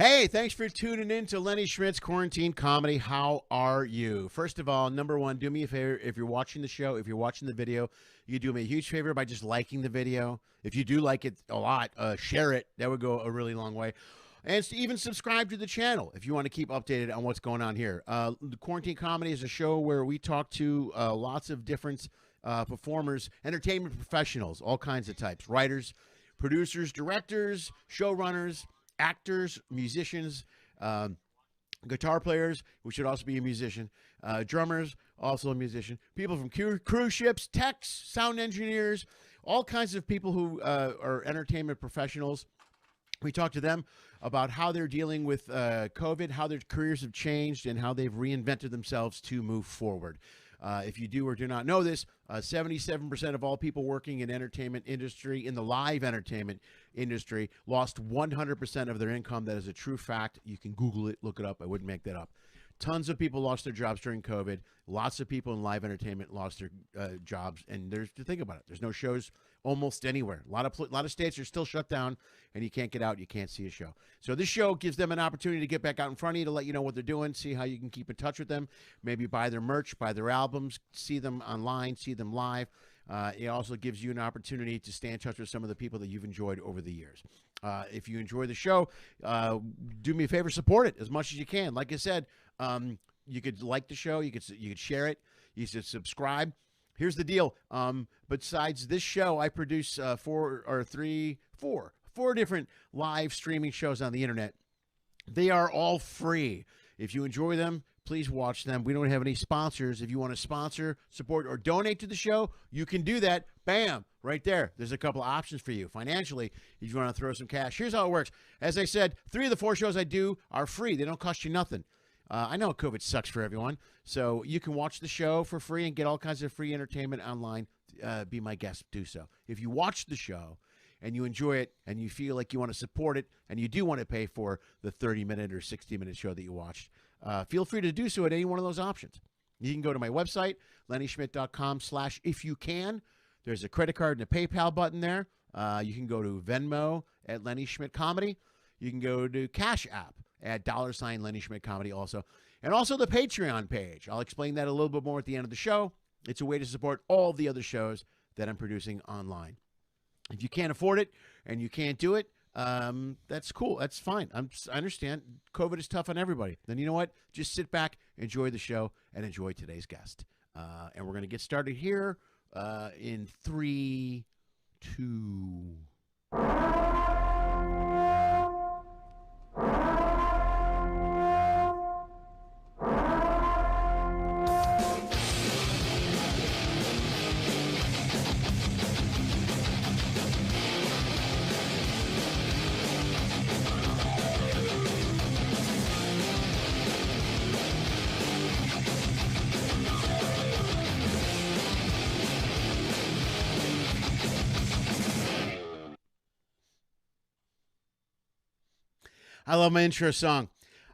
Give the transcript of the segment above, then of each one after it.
Hey, thanks for tuning in to Lenny Schmidts Quarantine Comedy. How are you? First of all, number one, do me a favor. If you're watching the show, if you're watching the video, you do me a huge favor by just liking the video. If you do like it a lot, share it. That would go a really long way. And even subscribe to the channel if you want to keep updated on what's going on here. The Quarantine Comedy is a show where we talk to lots of different performers, entertainment professionals, all kinds of types, writers, producers, directors, showrunners, actors, musicians, guitar players, who should also be a musician, drummers, also a musician, people from cruise ships, techs, sound engineers, all kinds of people who are entertainment professionals. We talk to them about how they're dealing with COVID, how their careers have changed, and how they've reinvented themselves to move forward. If you do or do not know this, 77% of all people working in entertainment industry, in the live entertainment industry, lost 100% of their income. That is a true fact. You can Google it, look it up. I wouldn't make that up. Tons of people lost their jobs during COVID. Lots of people in live entertainment lost their jobs. And there's to think about it. There's no shows almost anywhere. A lot of states are still shut down, and you can't get out. You can't see a show. So this show gives them an opportunity to get back out in front of you, to let you know what they're doing, see how you can keep in touch with them, maybe buy their merch, buy their albums, see them online, see them live. It also gives you an opportunity to stay in touch with some of the people that you've enjoyed over the years. If you enjoy the show, do me a favor, support it as much as you can. Like I said, you could like the show, you could share it, you should subscribe. Here's the deal. Besides this show, I produce four different live streaming shows on the internet. They are all free. If you enjoy them, please watch them. We don't have any sponsors. If you want to sponsor, support, or donate to the show, you can do that. Bam, right there. There's a couple of options for you financially if you want to throw some cash. Here's how it works. As I said, 3 of the 4 shows I do are free. They don't cost you nothing. I know COVID sucks for everyone, so you can watch the show for free and get all kinds of free entertainment online. Be my guest, do so. If you watch the show and you enjoy it and you feel like you want to support it and you do want to pay for the 30-minute or 60-minute show that you watched, feel free to do so at any one of those options. You can go to my website, lennyschmidt.com/ifyoucan. There's a credit card and a PayPal button there. You can go to Venmo at Lenny Schmidt Comedy. You can go to Cash App at $ Lenny Schmidt Comedy also. And also the Patreon page. I'll explain that a little bit more at the end of the show. It's a way to support all the other shows that I'm producing online. If you can't afford it and you can't do it, that's cool. That's fine. I understand. COVID is tough on everybody. Then you know what? Just sit back, enjoy the show, and enjoy today's guest. And we're going to get started here in 3, 2... I love my intro song.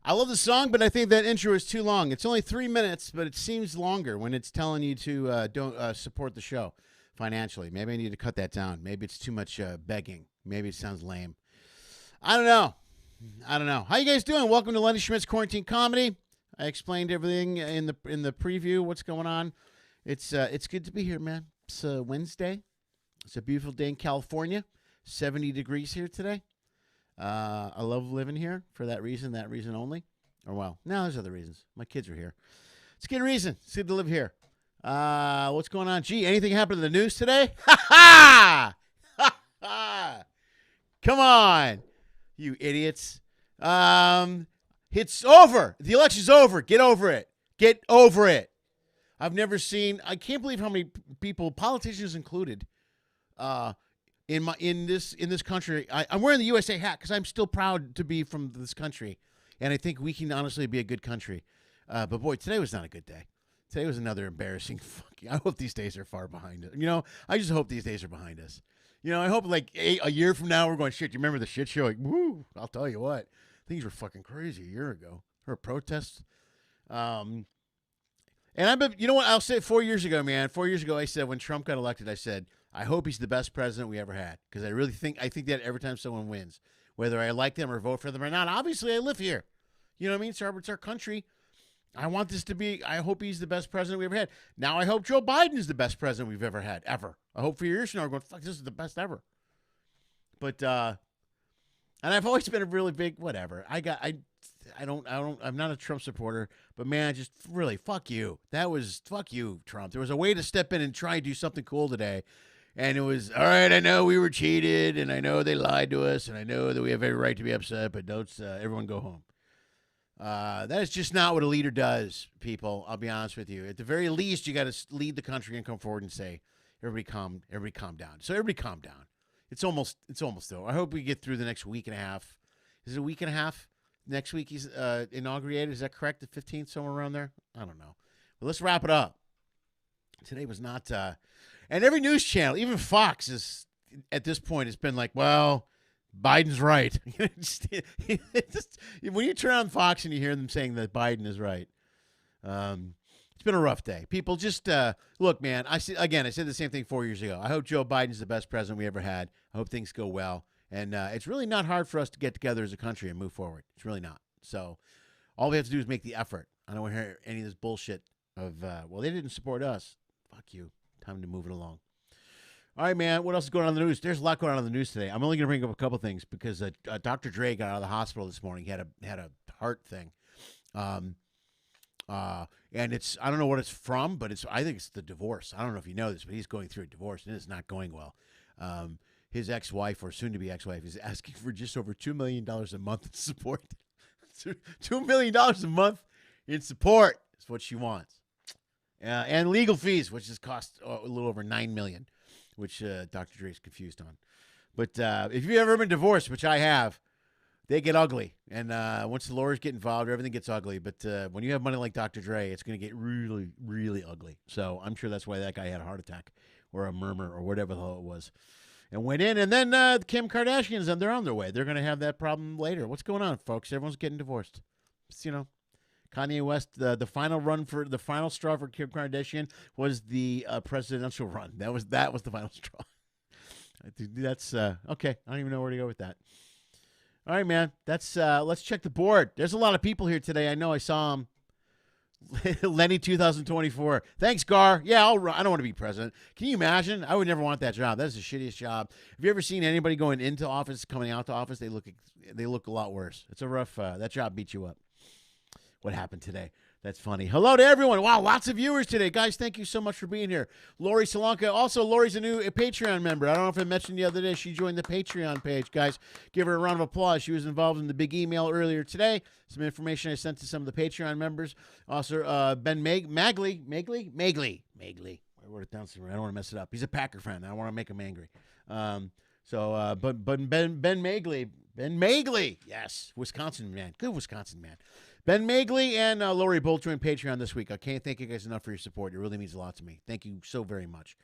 I love the song, but I think that intro is too long. It's only 3 minutes, but it seems longer when it's telling you to don't support the show financially. Maybe I need to cut that down. Maybe it's too much begging. Maybe it sounds lame. I don't know. How you guys doing? Welcome to Lenny Schmidts Quarantine Comedy. I explained everything in the preview. What's going on? It's good to be here, man. It's Wednesday. It's a beautiful day in California. 70 degrees here today. I love living here for that reason only. Or, well, no, there's other reasons. My kids are here. It's a good reason. It's good to live here. What's going on? Gee, anything happened to the news today? Ha ha! Come on, you idiots. It's over. The election's over. Get over it. Get over it. I've never seen, I can't believe how many people, politicians included, in this country. I'm wearing the USA hat because I'm still proud to be from this country, and I think we can honestly be a good country. But boy, today was not a good day. Today was another embarrassing fucking. I hope these days are far behind us. I just hope these days are behind us. I hope like a year from now we're going, shit, you remember the shit show? Like, woo, I'll tell you what, things were fucking crazy a year ago. There were protests. And I've been, you know what? I'll say 4 years ago, man. 4 years ago, I said when Trump got elected, I said, I hope he's the best president we ever had, because I think that every time someone wins, whether I like them or vote for them or not. Obviously, I live here. You know what I mean? It's our country. I want this to be, I hope he's the best president we ever had. Now I hope Joe Biden is the best president we've ever had, ever. I hope for years now we're going, fuck, this is the best ever. But, and I've always been a really big, whatever. I'm not a Trump supporter, but man, just really, fuck you. Fuck you, Trump. There was a way to step in and try and do something cool today. And it was, all right, I know we were cheated, and I know they lied to us, and I know that we have every right to be upset, but don't, everyone go home. That is just not what a leader does, people. I'll be honest with you. At the very least, you got to lead the country and come forward and say, everybody calm down. So everybody calm down. It's almost though. I hope we get through the next week and a half. Is it a week and a half? Next week he's inaugurated. Is that correct? The 15th, somewhere around there? I don't know. But let's wrap it up. Today was not, and every news channel, even Fox is at this point has been like, well, Biden's right. When you turn on Fox and you hear them saying that Biden is right, it's been a rough day. People just look, man. I said the same thing 4 years ago. I hope Joe Biden's the best president we ever had. I hope things go well, and it's really not hard for us to get together as a country and move forward. It's really not. So all we have to do is make the effort. I don't want to hear any of this bullshit of well, they didn't support us. Fuck you. Time to move it along. All right, man. What else is going on in the news? There's a lot going on in the news today. I'm only going to bring up a couple things because Dr. Dre got out of the hospital this morning. He had a heart thing, and it's I don't know what it's from, but I think it's the divorce. I don't know if you know this, but he's going through a divorce and it's not going well. His ex-wife or soon-to-be ex-wife is asking for just over $2 million a month in support. $2 million a month in support is what she wants, and legal fees, which has cost a little over $9 million. Which Dr. Dre is confused on. But if you've ever been divorced, which I have, they get ugly. And once the lawyers get involved, everything gets ugly. But when you have money like Dr. Dre, it's going to get really, really ugly. So I'm sure that's why that guy had a heart attack or a murmur or whatever the hell it was. And went in. And then Kim Kardashians, they're on their way. They're going to have that problem later. What's going on, folks? Everyone's getting divorced. It's, Kanye West, the final straw for Kim Kardashian was the presidential run. That was the final straw. That's okay. I don't even know where to go with that. All right, man. That's let's check the board. There's a lot of people here today. I know I saw them. Lenny 2024. Thanks, Gar. Yeah, I don't want to be president. Can you imagine? I would never want that job. That is the shittiest job. Have you ever seen anybody going into office, coming out to office? They look a lot worse. It's a rough. That job beats you up. What happened today? That's funny. Hello to everyone. Wow, lots of viewers today. Guys, thank you so much for being here. Lori Solanka. Also, Lori's a new Patreon member. I don't know if I mentioned the other day. She joined the Patreon page. Guys, give her a round of applause. She was involved in the big email earlier today. Some information I sent to some of the Patreon members. Also, Ben Magley. I wrote it down somewhere. I don't want to mess it up. He's a Packer fan. I don't want to make him angry. But Ben Magley. Yes, Wisconsin man. Good Wisconsin man. Ben Magley and Lori both joined Patreon this week. I can't thank you guys enough for your support. It really means a lot to me. Thank you so very much.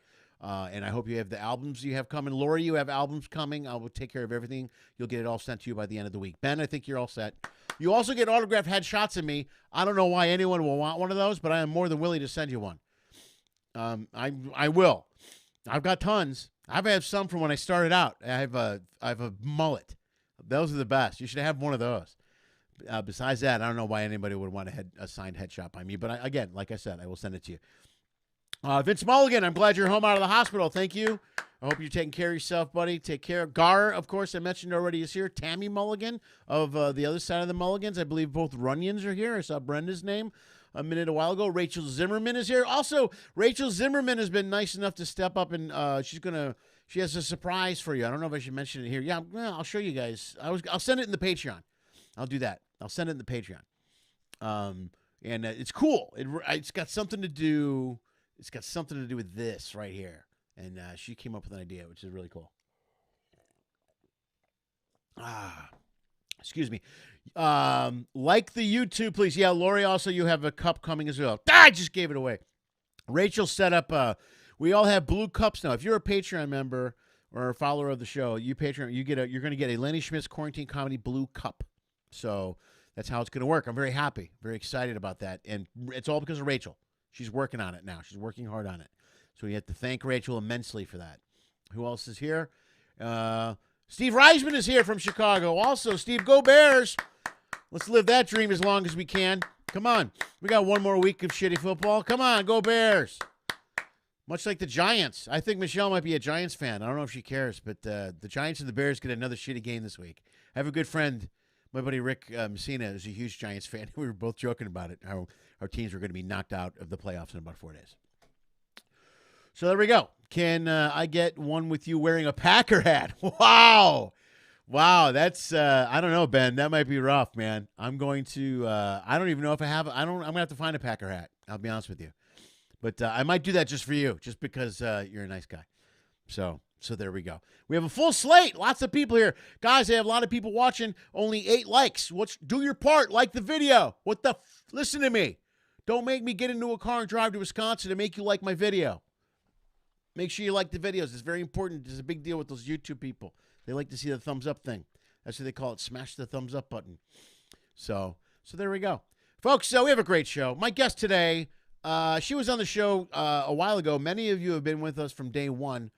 And I hope you have the albums you have coming. Lori, you have albums coming. I will take care of everything. You'll get it all sent to you by the end of the week. Ben, I think you're all set. You also get autographed headshots of me. I don't know why anyone will want one of those, but I am more than willing to send you one. I will. I've got tons. I've had some from when I started out. I have a mullet. Those are the best. You should have one of those. Besides that, I don't know why anybody would want a signed headshot by me. But again, like I said, I will send it to you. Vince Mulligan, I'm glad you're home out of the hospital. Thank you. I hope you're taking care of yourself, buddy. Take care. Gar, of course, I mentioned already, is here. Tammy Mulligan of the other side of the Mulligans. I believe both Runyons are here. I saw Brenda's name a while ago. Rachel Zimmerman is here. Also, Rachel Zimmerman has been nice enough to step up, and she has a surprise for you. I don't know if I should mention it here. Yeah, I'll show you guys. I'll send it in the Patreon. I'll do that. I'll send it in the Patreon. And it's cool. It's got something to do. It's got something to do with this right here. And she came up with an idea, which is really cool. Excuse me. Like the YouTube, please. Yeah, Lori, also you have a cup coming as well. I just gave it away. Rachel set up. We all have blue cups now. If you're a Patreon member or a follower of the show, you're going to get a Lenny Schmidts Quarantine Comedy blue cup. So that's how it's going to work. I'm very happy, very excited about that. And it's all because of Rachel. She's working on it now. She's working hard on it. So we have to thank Rachel immensely for that. Who else is here? Steve Reisman is here from Chicago. Also, Steve, go Bears. Let's live that dream as long as we can. Come on. We got one more week of shitty football. Come on, go Bears. Much like the Giants. I think Michelle might be a Giants fan. I don't know if she cares, but the Giants and the Bears get another shitty game this week. I have a good friend, my buddy Rick Messina, is a huge Giants fan. We were both joking about it, how our teams were going to be knocked out of the playoffs in about 4 days. So there we go. Can I get one with you wearing a Packer hat? Wow. Wow, that's, I don't know, Ben. That might be rough, man. I'm going to, I don't even know if I have, I'm going to have to find a Packer hat. I'll be honest with you. But I might do that just for you, just because you're a nice guy. So there we go. We have a full slate. Lots of people here. Guys, I have a lot of people watching. Only 8 likes. Do your part. Like the video. Listen to me. Don't make me get into a car and drive to Wisconsin to make you like my video. Make sure you like the videos. It's very important. It's a big deal with those YouTube people. They like to see the thumbs up thing. That's what they call it. Smash the thumbs up button. So there we go. Folks, so we have a great show. My guest today, she was on the show a while ago. Many of you have been with us from day one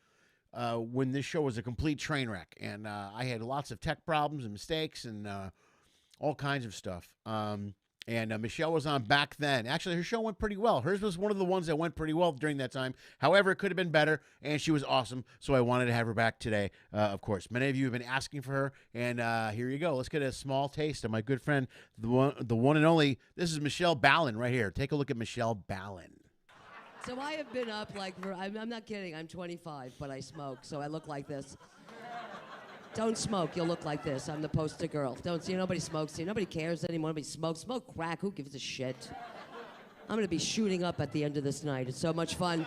when this show was a complete train wreck. And I had lots of tech problems and mistakes and all kinds of stuff. And Michelle was on back then. Actually, her show went pretty well. Hers was one of the ones that went pretty well during that time. However, it could have been better, and she was awesome. So I wanted to have her back today, of course. Many of you have been asking for her, and here you go. Let's get a small taste of my good friend, the one and only. This is Michelle Balan right here. Take a look at Michelle Balan. So I have been up I'm not kidding. I'm 25, but I smoke, so I look like this. Don't smoke. You'll look like this. I'm the poster girl. Don't see. Nobody smokes here. Nobody cares anymore. Nobody smokes. Smoke crack. Who gives a shit? I'm going to be shooting up at the end of this night. It's so much fun.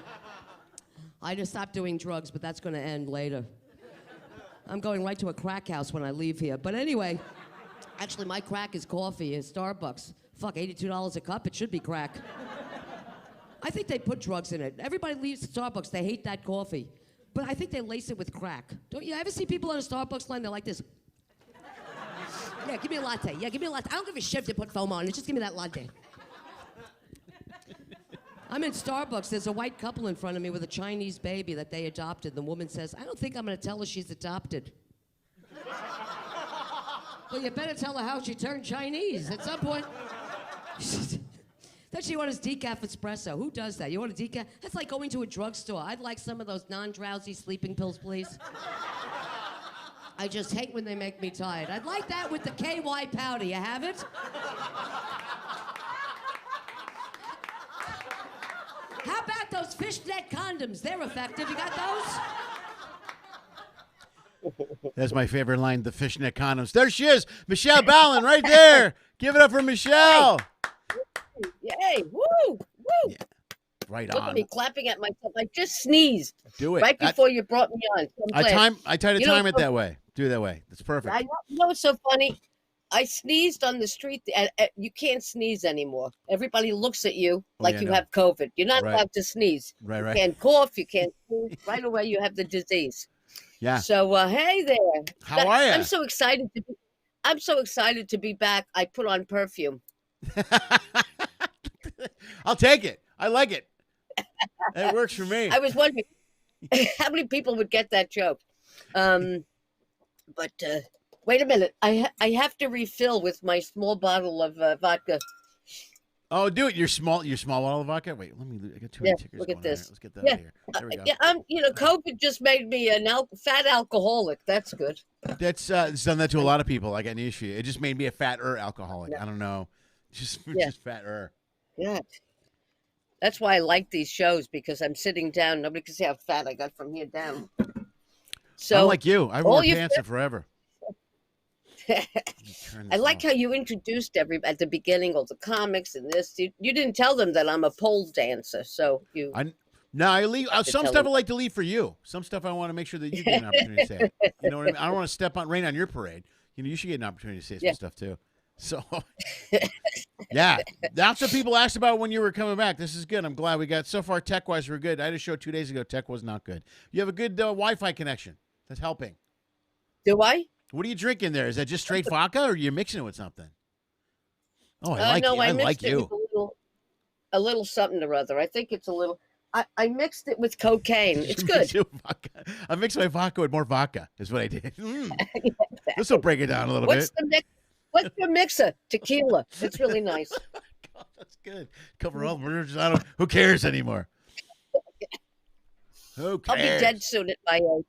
I just stopped doing drugs, but that's going to end later. I'm going right to a crack house when I leave here. But anyway, actually, my crack is coffee at Starbucks. Fuck, $82 a cup. It should be crack. I think they put drugs in it. Everybody leaves Starbucks. They hate that coffee. But I think they lace it with crack. Don't you ever see people on a Starbucks line? They're like this. Yeah, give me a latte. Yeah, give me a latte. I don't give a shit if they put foam on it. Just give me that latte. I'm in Starbucks. There's a white couple in front of me with a Chinese baby that they adopted. The woman says, I don't think I'm going to tell her she's adopted. Well, you better tell her how she turned Chinese at some point. Then she wants decaf espresso. Who does that? You want a decaf? That's like going to a drugstore. I'd like some of those non-drowsy sleeping pills, please. I just hate when they make me tired. I'd like that with the KY powder. You have it? How about those fishnet condoms? They're effective. You got those? That's my favorite line, the fishnet condoms. There she is, Michelle Balan, right there. Give it up for Michelle. Yay! Woo! Woo! Yeah, right Look on. at me clapping at myself. I just sneezed. Do it. Right before you brought me on. I try to time it that way. Do it that way. That's perfect. You know what's so funny? I sneezed on the street. You can't sneeze anymore. Everybody looks at you like you have COVID. You're not allowed to sneeze. Right. You can't cough. You can't sneeze. Right away, you have the disease. Yeah. So, hey there. How are you? I'm so excited to be back. I put on perfume. I'll take it. I like it. It works for me. I was wondering how many people would get that joke. But wait a minute. I have to refill with my small bottle of vodka. Oh, do it. Your small bottle of vodka. Wait, I got too many tickers. Look at this. Let's get that out of here. There we go. COVID just made me a fat alcoholic. That's good. That's it's done that to a lot of people. I got an issue. It just made me a fatter alcoholic. Yeah. I don't know. Just fatter. Yeah. That's why I like these shows, because I'm sitting down. Nobody can see how fat I got from here down. So I'm like you. I wore pants forever. I like how you introduced at the beginning all the comics and this. You didn't tell them that I'm a pole dancer, so you. I leave some stuff. I like to leave for you. Some stuff I want to make sure that you get an opportunity to say. You know what I mean? I don't want to rain on your parade. You should get an opportunity to say some stuff too. So, yeah, that's what people asked about when you were coming back. This is good. I'm glad we got so far. Tech wise, we're good. I had a show 2 days ago. Tech was not good. You have a good Wi-Fi connection. That's helping. Do I? What are you drinking there? Is that just straight vodka, or are you mixing it with something? Oh, I like you. A little something or other. I think it's a little. I mixed it with cocaine. It's good. I mixed my vodka with more vodka. Is what I did. This will break it down a little bit. What's your mixer? Tequila. It's really nice. God, that's good. Cover all the murders. Who cares anymore? Who cares? I'll be dead soon at my age.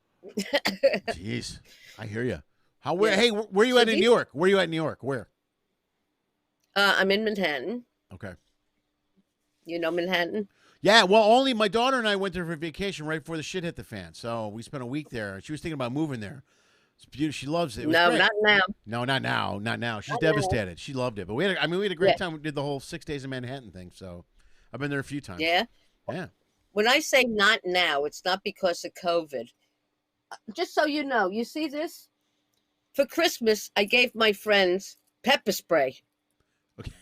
Jeez, I hear you. Hey, where are you at in New York? Where are you at in New York? Where? I'm in Manhattan. Okay. You know Manhattan? Yeah, well, only my daughter and I went there for vacation right before the shit hit the fan. So we spent a week there. She was thinking about moving there. It's beautiful. She loves it. No, not now. No, not now. Not now. She's devastated. She loved it. But we had a great time. We did the whole 6 days in Manhattan thing. So I've been there a few times. Yeah? Yeah. When I say not now, it's not because of COVID. Just so you know, you see this? For Christmas, I gave my friends pepper spray. Okay.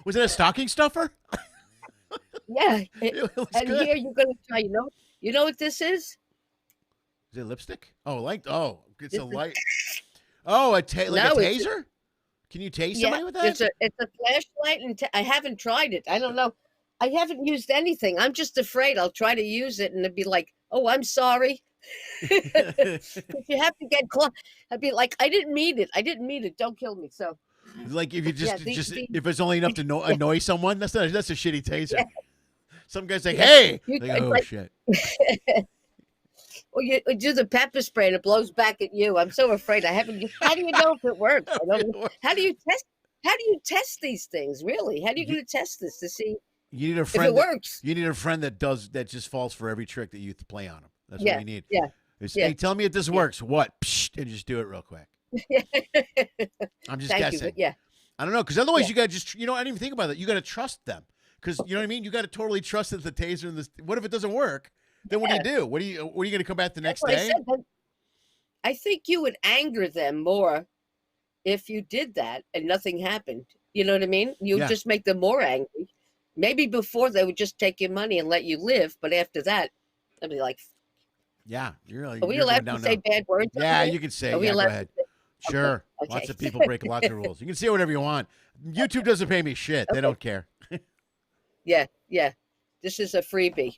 Was it a stocking stuffer? Yeah. It looks and good. Here you're going to try, you know what this is? Is it lipstick? It's a light. Oh, a taser? Can you tase somebody with that? It's a flashlight, and I haven't tried it. I don't know. I haven't used anything. I'm just afraid I'll try to use it, and it'd be like, oh, I'm sorry. If you have to get close, I'd be like, I didn't mean it. I didn't mean it. Don't kill me. So, like, if you if it's only enough to annoy someone, that's a shitty taser. Yeah. Some guy's like, hey, shit. Well, you do the pepper spray and it blows back at you. I'm so afraid. I haven't. How do you know if it works? I don't know. How do you test these things? Really? How are you going to test this to see? You need a friend if it works. You need a friend that just falls for every trick that you play on them. That's what you need. Yeah. Hey, tell me if this works. What? Psh, and just do it real quick. I'm just guessing. Yeah. I don't know, because otherwise you got to just, I didn't even think about that. You got to trust them, because you know what I mean. You got to totally trust that the taser and this. What if it doesn't work? Then what do? What are you going to come back the next day? I think you would anger them more if you did that and nothing happened. You know what I mean? You would just make them more angry. Maybe before they would just take your money and let you live, but after that, they'd be like, "Yeah, are we allowed to say bad words?" Yeah, you can say. Yeah, go ahead. Sure. Okay. Lots of people break lots of rules. You can say whatever you want. YouTube doesn't pay me shit. Okay. They don't care. Yeah. This is a freebie.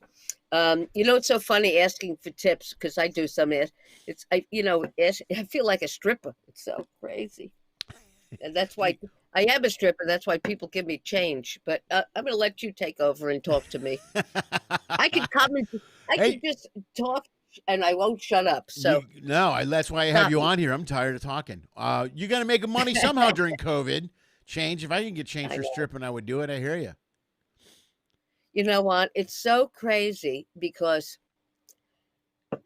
It's so funny asking for tips, because I do some. I feel like a stripper. It's so crazy, and that's why I am a stripper. That's why people give me change. But I'm going to let you take over and talk to me. I can comment. I can just talk, and I won't shut up. So that's why I have you on here. I'm tired of talking. You got to make money somehow during COVID. Change. If I can get change for stripping, I would do it. I hear you. You know what? It's so crazy, because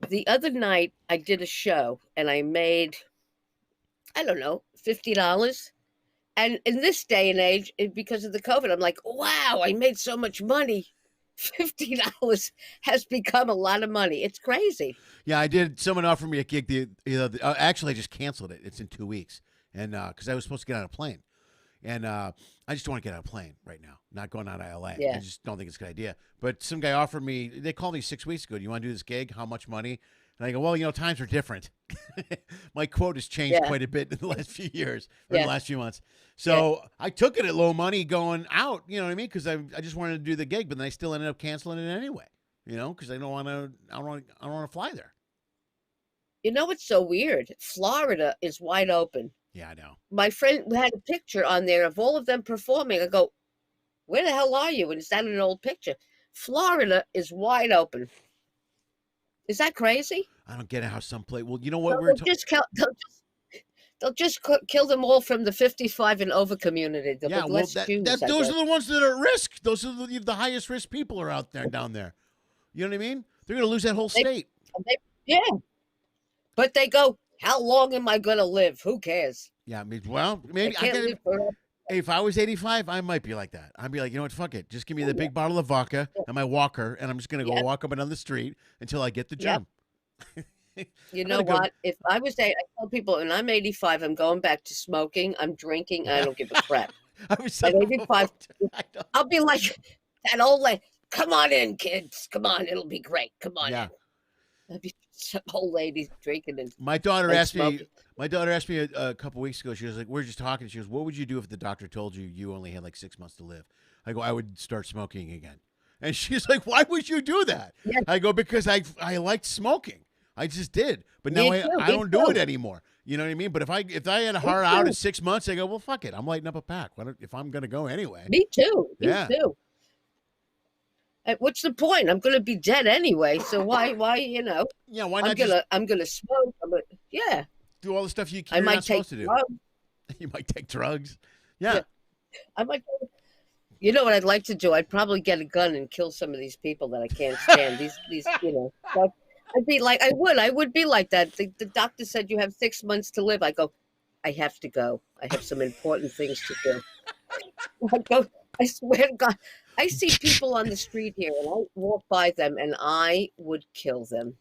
the other night I did a show and I made, I don't know, $50. And in this day and age, because of the COVID, I'm like, wow, I made so much money. $50 has become a lot of money. It's crazy. Yeah, I did. Someone offered me a gig. Actually, I just canceled it. It's in 2 weeks, and because I was supposed to get on a plane. And I just don't want to get on a plane right now. Not going out of LA. Yeah. I just don't think it's a good idea. But some guy offered me, they called me 6 weeks ago. Do you want to do this gig? How much money? And I go, well, times are different. My quote has changed quite a bit in the last few years, or the last few months. So I took it at low money going out, you know what I mean? Because I just wanted to do the gig, but then I still ended up canceling it anyway, because I don't want to fly there. You know what's so weird? Florida is wide open. Yeah, I know. My friend had a picture on there of all of them performing. I go, where the hell are you? And it's not an old picture. Florida is wide open. Is that crazy? I don't get it how some play. Well, you know what? They'll just kill them all from the 55 and over community. Those are the ones that are at risk. Those are the highest risk people are down there. You know what I mean? They're going to lose that whole state. But they go, how long am I going to live? Who cares? Yeah, maybe if I was 85, I might be like that. I'd be like, you know what? Fuck it. Just give me the big bottle of vodka and my walker, and I'm just going to go walk up and down the street until I get the gym. You know what? If I was I tell people, and I'm 85, I'm going back to smoking. I'm drinking. I don't give a crap. At 85, I'll be like that old lady. Come on in, kids. Come on. It'll be great. Come on in. I'll be some old lady drinking. And my daughter asked me a couple weeks ago. She was like, we're just talking. She goes, what would you do if the doctor told you only had like 6 months to live? I go, I would start smoking again. And she's like, why would you do that? Yeah. I go, because I liked smoking. I just did. But now Me too, I me don't do too. it anymore. You know what I mean? But if I had a hard out in 6 months, I go, well, fuck it. I'm lighting up a pack. If I'm going to go anyway. Me too. Yeah. Me too. What's the point? I'm gonna be dead anyway. So why Yeah, why not I'm gonna smoke. Yeah. do all the stuff you're I might not take supposed to do? drugs. You might take drugs. Yeah. I might. You know what I'd like to do? I'd probably get a gun and kill some of these people that I can't stand. these I'd be like, I would be like that. The doctor said you have 6 months to live. I go, I have to go. I have some important things to do. I go, I swear to God. I see people on the street here and I walk by them and I would kill them.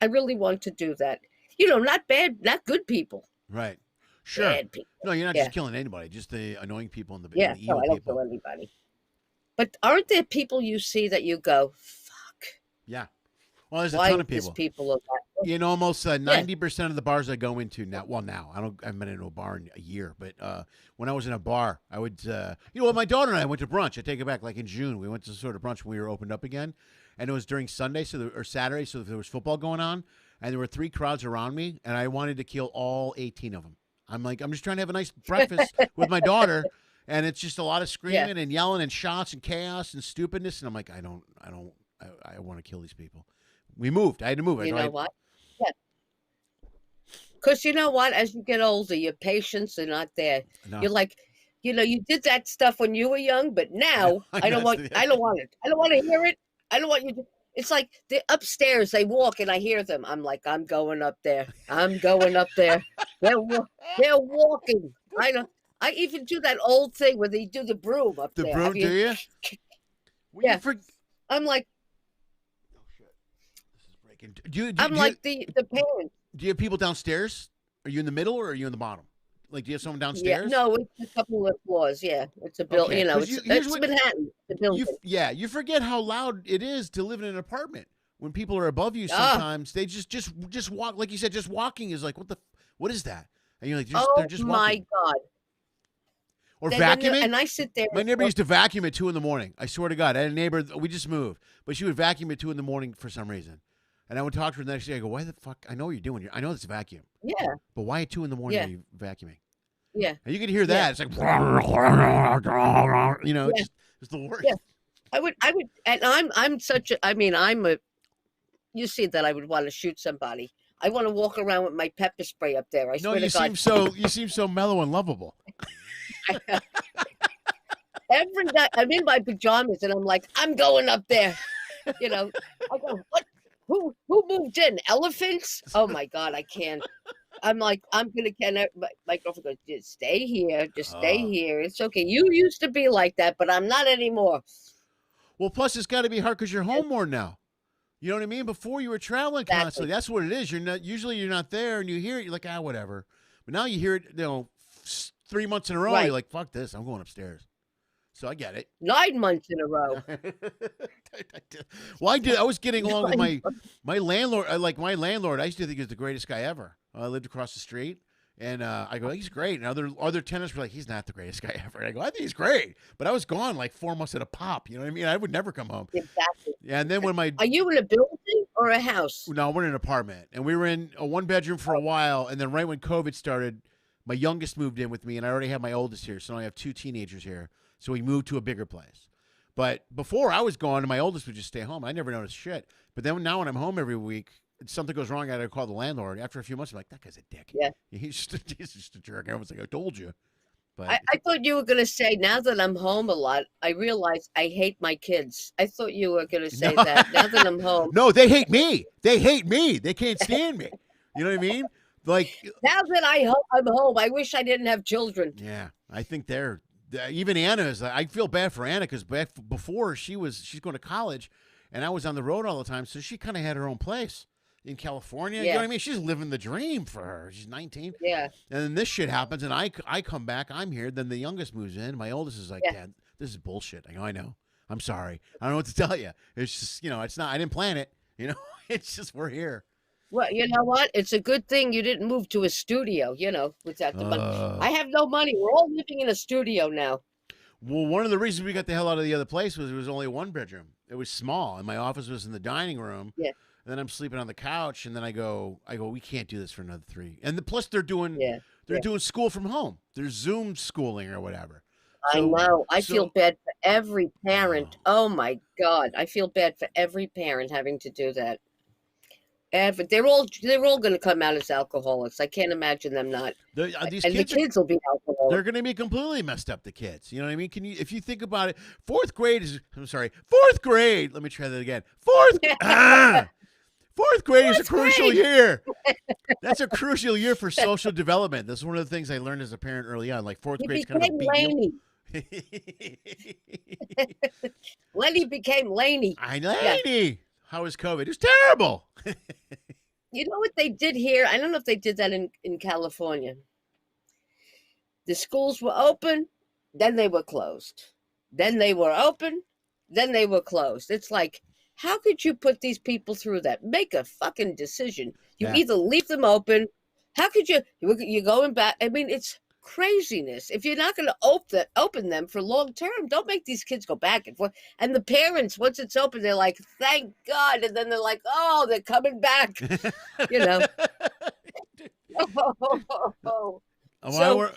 I really want to do that. Not bad, not good people. Right. Sure. Bad people. No, you're not just killing anybody, just the annoying people and the Yeah, evil no, I don't people. kill anybody. But aren't there people you see that you go, fuck? Yeah. Well, there's a Why ton of is people. people of that? In almost 90% of the bars I go into now. Well, now I haven't been into a bar in a year, but when I was in a bar, I would, my daughter and I went to brunch. I take it back, like in June, we went to sort of brunch when we were opened up again, and it was during Sunday, or Saturday, so there was football going on, and there were 3 crowds around me, and I wanted to kill all 18 of them. I'm like, I'm just trying to have a nice breakfast with my daughter, and it's just a lot of screaming and yelling and shots and chaos and stupidness, and I'm like, I want to kill these people. We moved. I had to move. You know what? Yeah. Because you know what? As you get older, your patience are not there. No. You're like, you did that stuff when you were young, but now I don't want it. I don't want to hear it. I don't want you to. It's like they're upstairs. They walk and I hear them. I'm like, I'm going up there. I'm going up there. They're walking. I know. I even do that old thing where they do the broom up there. The broom, do you? Yeah. I'm like. I'm like the parents. Do you have people downstairs? Are you in the middle or are you in the bottom? Like, do you have someone downstairs? Yeah, no, it's a couple of floors. Yeah, it's a building. Okay. It's Manhattan. The building. You forget how loud it is to live in an apartment. When people are above you, sometimes they just walk. Like you said, just walking is like, what is that? And you're like, they're just walking. My God. Or vacuuming. And I sit there. My neighbor used to vacuum at 2 a.m. I swear to God, I had a neighbor. We just moved, but she would vacuum at 2 a.m. for some reason. And I would talk to her the next day. I go, why the fuck? I know what you're doing. I know it's a vacuum. Yeah. But why at 2 a.m. are you vacuuming? Yeah. And you can hear that. It's like, it's the worst. Yeah. I would, and I'm such a, you see that I would want to shoot somebody. I want to walk around with my pepper spray up there. I swear to God. You seem so mellow and lovable. Every night I'm in my pajamas and I'm like, I'm going up there. I go, what? Who moved in? Elephants? Oh my God, I can't. I'm like, I'm gonna my girlfriend goes, just stay here. Just stay here. It's okay. You used to be like that, but I'm not anymore. Well, plus it's got to be hard because you're home more now. You know what I mean? Before you were traveling constantly. That's what it is. You're not there, and you hear it. You're like, whatever. But now you hear it. 3 months in a row. Right. You're like, fuck this. I'm going upstairs. So I get it. 9 months in a row. Well, I was getting along with my landlord. My landlord, I used to think he was the greatest guy ever. I lived across the street, and I go, he's great. And other tenants were like, he's not the greatest guy ever. And I go, I think he's great. But I was gone like 4 months at a pop. You know what I mean? I would never come home. Exactly. Yeah, and then when Are you in a building or a house? No, we're in an apartment, and we were in a 1-bedroom for a while, and then right when COVID started, my youngest moved in with me, and I already have my oldest here, so now I have 2 teenagers here. So we moved to a bigger place. But before I was gone, and my oldest would just stay home. I never noticed shit. But then now when I'm home every week, something goes wrong, I got to call the landlord. After a few months, I'm like, that guy's a dick. Yeah. He's just a jerk. I was like, I told you. But I thought you were going to say, now that I'm home a lot, I realize I hate my kids. I thought you were going to say that. Now that I'm home. No, they hate me. They hate me. They can't stand me. You know what I mean? Like, now that I'm home, I wish I didn't have children. Yeah, I think they're... Even Anna is. I feel bad for Anna because before she's going to college, and I was on the road all the time, so she kind of had her own place in California. Yeah. You know what I mean? She's living the dream for her. She's 19. Yeah. And then this shit happens, and I come back. I'm here. Then the youngest moves in. My oldest is like, Dad, this is bullshit. I go, I know. I'm sorry. I don't know what to tell you. It's just, it's not. I didn't plan it. It's just we're here. Well, you know what? It's a good thing you didn't move to a studio, without the money. I have no money. We're all living in a studio now. Well, one of the reasons we got the hell out of the other place was it was only a 1-bedroom. It was small, and my office was in the dining room. Yeah. And then I'm sleeping on the couch, and then I go, we can't do this for another 3. And plus, they're doing school from home. They're Zoom schooling or whatever. I know. I feel bad for every parent. Oh my God, I feel bad for every parent having to do that. They're all going to come out as alcoholics. I can't imagine them not. The kids will be alcoholics. They're going to be completely messed up. The kids, you know what I mean? If you think about it, fourth grade. Let me try that again. Fourth grade is a crucial year. That's a crucial year for social development. That's one of the things I learned as a parent early on. Like fourth grade is kind of a big deal. Lenny became Laney. Laney. Yeah. How was COVID? It was terrible. You know what they did here? I don't know if they did that in California. The schools were open, then they were closed. Then they were open, then they were closed. It's like, how could you put these people through that? Make a fucking decision. You either leave them open. How could you're going back? I mean, it's craziness. If you're not going to open them for long term, don't make these kids go back and forth. And the parents, once it's open, they're like, thank God. And then they're like, oh, they're coming back. You know. So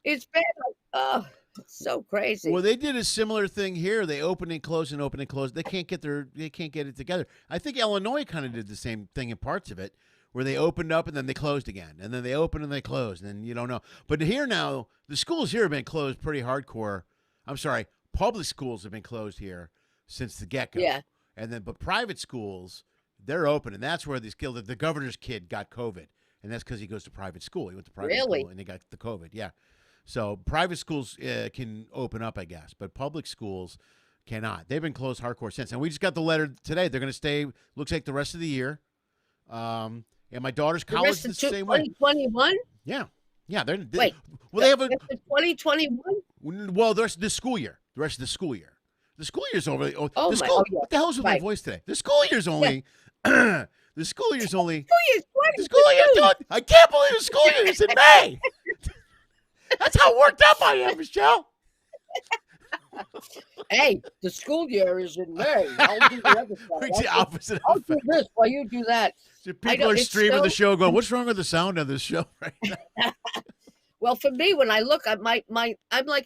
it's bad. Oh, it's so crazy. Well, they did a similar thing here. They opened and closed and opened and closed. They can't get it together. I think Illinois kind of did the same thing in parts of it, where they opened up and then they closed again, and then they opened and they closed, and then you don't know. But here now, the schools here have been closed pretty hardcore. I'm sorry, public schools have been closed here since the get-go. Yeah. But private schools, they're open, and that's where the governor's kid got COVID, and that's because he goes to private school. He went to private school, and he got the COVID. Yeah. So private schools can open up, I guess, but public schools cannot. They've been closed hardcore since, and we just got the letter today. They're going to stay. Looks like the rest of the year. And my daughter's college is the same way. 2021? Yeah. Yeah. Wait. Well, they have a 2021? Well, the rest of the school year. The rest of the school year. The school year's over. Yeah. What the hell's with my voice today? The school year's only. The school year's only. The school year's I can't believe the school year is in May. That's how worked up I am, Michelle. Hey, the school year is in May. I'll do the other stuff. It's the opposite. I'll do this while you do that. So people are streaming the show going, what's wrong with the sound of this show right now? Well, for me, when I look, I'm like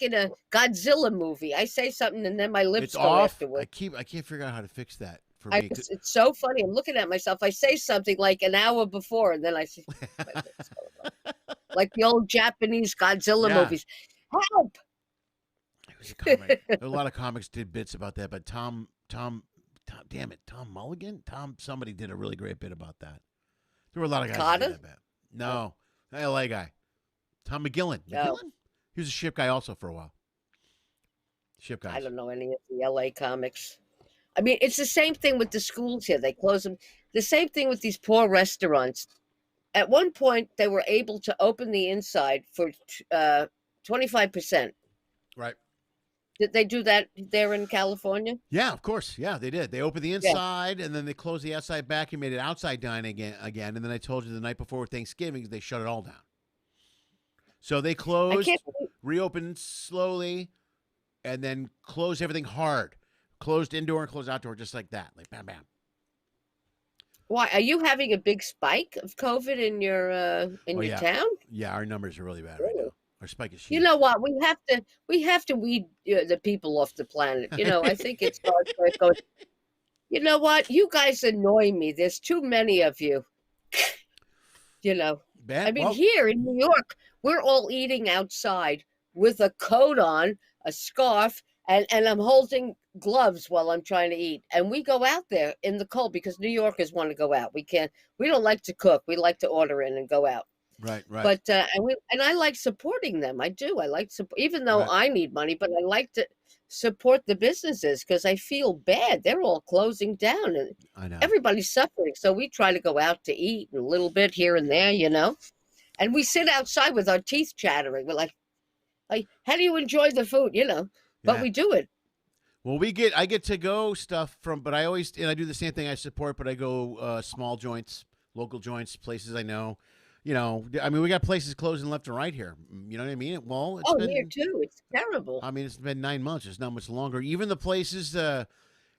in a Godzilla movie. I say something and then my lips go off. Afterwards. I can't figure out how to fix that for me. It's so funny. I'm looking at myself. I say something like an hour before, and then I see my lips go off. Like the old Japanese Godzilla movies. Help! A lot of comics did bits about that, but Tom, damn it, Tom Mulligan? Somebody did a really great bit about that. There were a lot of guys who did that bit. No, LA guy. Tom McGillen. No. He was a ship guy also for a while. Ship guy. I don't know any of the LA comics. I mean, it's the same thing with the schools here. They close them. The same thing with these poor restaurants. At one point, they were able to open the inside for 25%. Right. Did they do that there in California? Yeah, of course. Yeah, they did. They opened the inside, and then they closed the outside back and made it outside dining again. And then I told you the night before Thanksgiving, they shut it all down. So they closed, reopened slowly, and then closed everything hard. Closed indoor and closed outdoor just like that. Like bam, bam. Why? Are you having a big spike of COVID in your town? Yeah, our numbers are really bad right now. Our spike is huge. You know what? We have to weed the people off the planet. You know, I think it's hard for it goes. You know what? You guys annoy me. There's too many of you. You know. Bad? I mean, here in New York, we're all eating outside with a coat on, a scarf, and I'm holding gloves while I'm trying to eat. And we go out there in the cold because New Yorkers want to go out. We don't like to cook. We like to order in and go out. Right. But and I like supporting them. I do. I like even though I need money, but I like to support the businesses because I feel bad. They're all closing down and I know. Everybody's suffering. So we try to go out to eat a little bit here and there, you know. And we sit outside with our teeth chattering. We're like, how do you enjoy the food, you know? But we do it. Well, I get to go stuff but I do the same thing. I support, but I go small joints, local joints, places I know. You know, I mean, we got places closing left and right here. You know what I mean? Well, here too. It's terrible. I mean, it's been 9 months. It's not much longer. Even the places,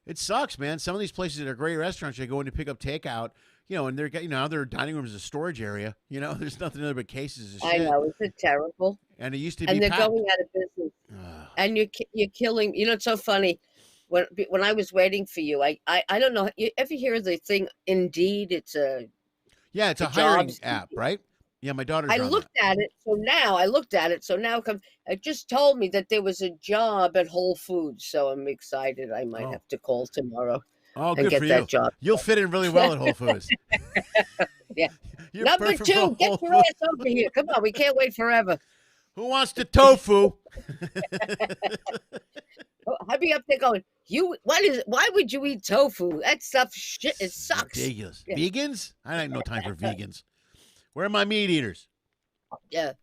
It sucks, man. Some of these places that are great restaurants, you go in to pick up takeout, and they're their dining room is a storage area. There's nothing other but cases of I shit. know, is it terrible? And it used to And be they're packed. going out of business. Ugh. And you're killing. It's so funny. When I was waiting for you, I don't know. You ever hear the thing? Indeed, it's a Yeah, it's a the hiring jobs. app, right? Yeah, my daughter's I on looked that. at it. So now it just told me that there was a job at Whole Foods. So I'm excited. I might Oh. have to call tomorrow Oh, and good get for that you. job. You'll fit in really well at Whole Foods. Yeah. You're Number perfect for 2, get Whole your Foods. ass over here. Come on, we can't wait forever. Who wants the tofu? Oh, I'd be up there going, why would you eat tofu? That stuff shit, it sucks. Ridiculous. Yeah. Vegans? I ain't no time for vegans. Where are my meat eaters? Yeah.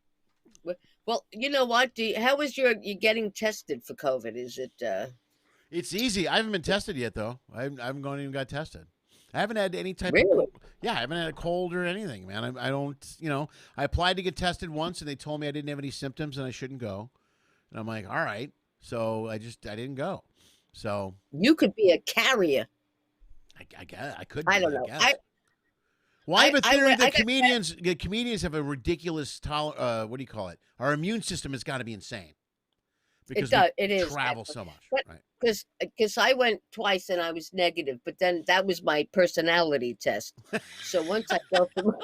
Well, you know what? How was you getting tested for COVID? Is it It's easy. I haven't been tested yet, though. I haven't gone and even got tested. I haven't had any type Really? of I haven't had a cold or anything, man. I don't, I applied to get tested once, and they told me I didn't have any symptoms and I shouldn't go. And I'm like, all right. So I didn't go. So you could be a carrier? I guess I could. I don't know. Well, I have a theory that got comedians have a ridiculous what do you call it? Our immune system has got to be insane because it is travel so much, But- right? Because I went twice and I was negative, but then that was my personality test. So once I go for my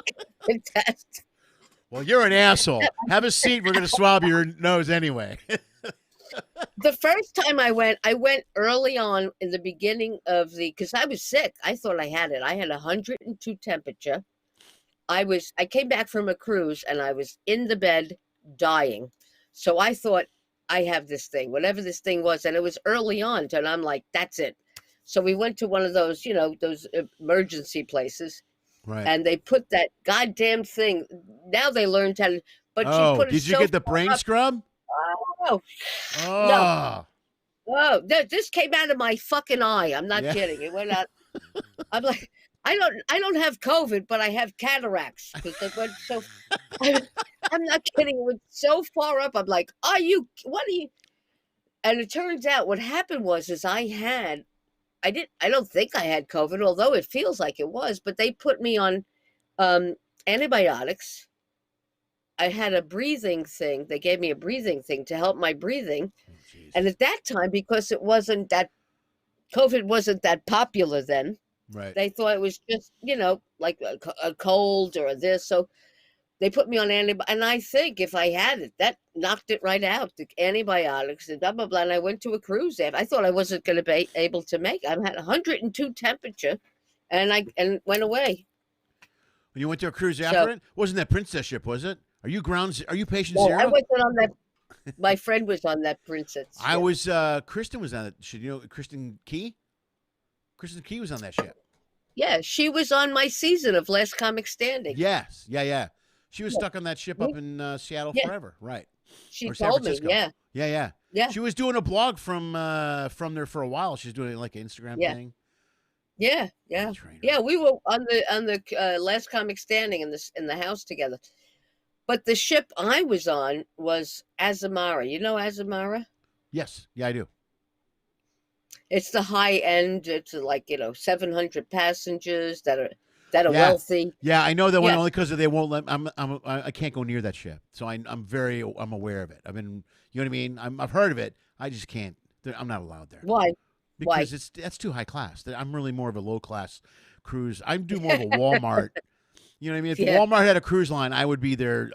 COVID test, Well, you're an asshole. Have a seat. We're going to swab your nose anyway. the first time I went early on in the beginning of because I was sick. I thought I had it. I had 102 temperature. I came back from a cruise and I was in the bed dying. So I thought, I have this thing, whatever this thing was. And it was early on. And I'm like, that's it. So we went to one of those, those emergency places. Right. And they put that goddamn thing. Now they learned how to, but Oh, she put it did you so get the far brain up. scrub? Oh, Oh. oh, this came out of my fucking eye. I'm not Yeah. kidding. It went out. I'm like, I don't have COVID, but I have cataracts because they went so. I'm not kidding. It went so far up. I'm like, what are you? And it turns out what happened is I don't think I had COVID, although it feels like it was, but they put me on antibiotics. I had a breathing thing. They gave me a breathing thing to help my breathing. Oh, jeez. And at that time, because COVID wasn't that popular then, Right. they thought it was just, like a cold or this. So they put me on antibiotics. And I think if I had it, that knocked it right out. The antibiotics and blah, blah, blah. And I went to a cruise there. I thought I wasn't going to be able to make it. I had 102 temperature and went away. When you went to a cruise after it? Wasn't that Princess ship, was it? Are you patient No, zero? I wasn't on that. My friend was on that Princess. I ship. was, Kristen was on that ship. You know Kristen Key? Kristen Key was on that ship. Yeah, she was on my season of Last Comic Standing. Yes. Yeah. She was stuck on that ship up in Seattle forever. Right. She Or San told me, Francisco. yeah. Yeah. She was doing a blog from there for a while. She's doing like an Instagram thing. Yeah. That's right. Yeah, we were on the Last Comic Standing in the house together. But the ship I was on was Azamara. You know Azamara? Yes. Yeah, I do. It's the high end. It's like 700 passengers that are wealthy. Yeah, I know that one only because they won't let. I can't go near that ship, so I'm aware of it. I've been, you know what I mean. I've heard of it. I just can't. I'm not allowed there. Why? Because that's too high class. I'm really more of a low class cruise. I do more of a Walmart. You know what I mean? If Walmart had a cruise line, I would be their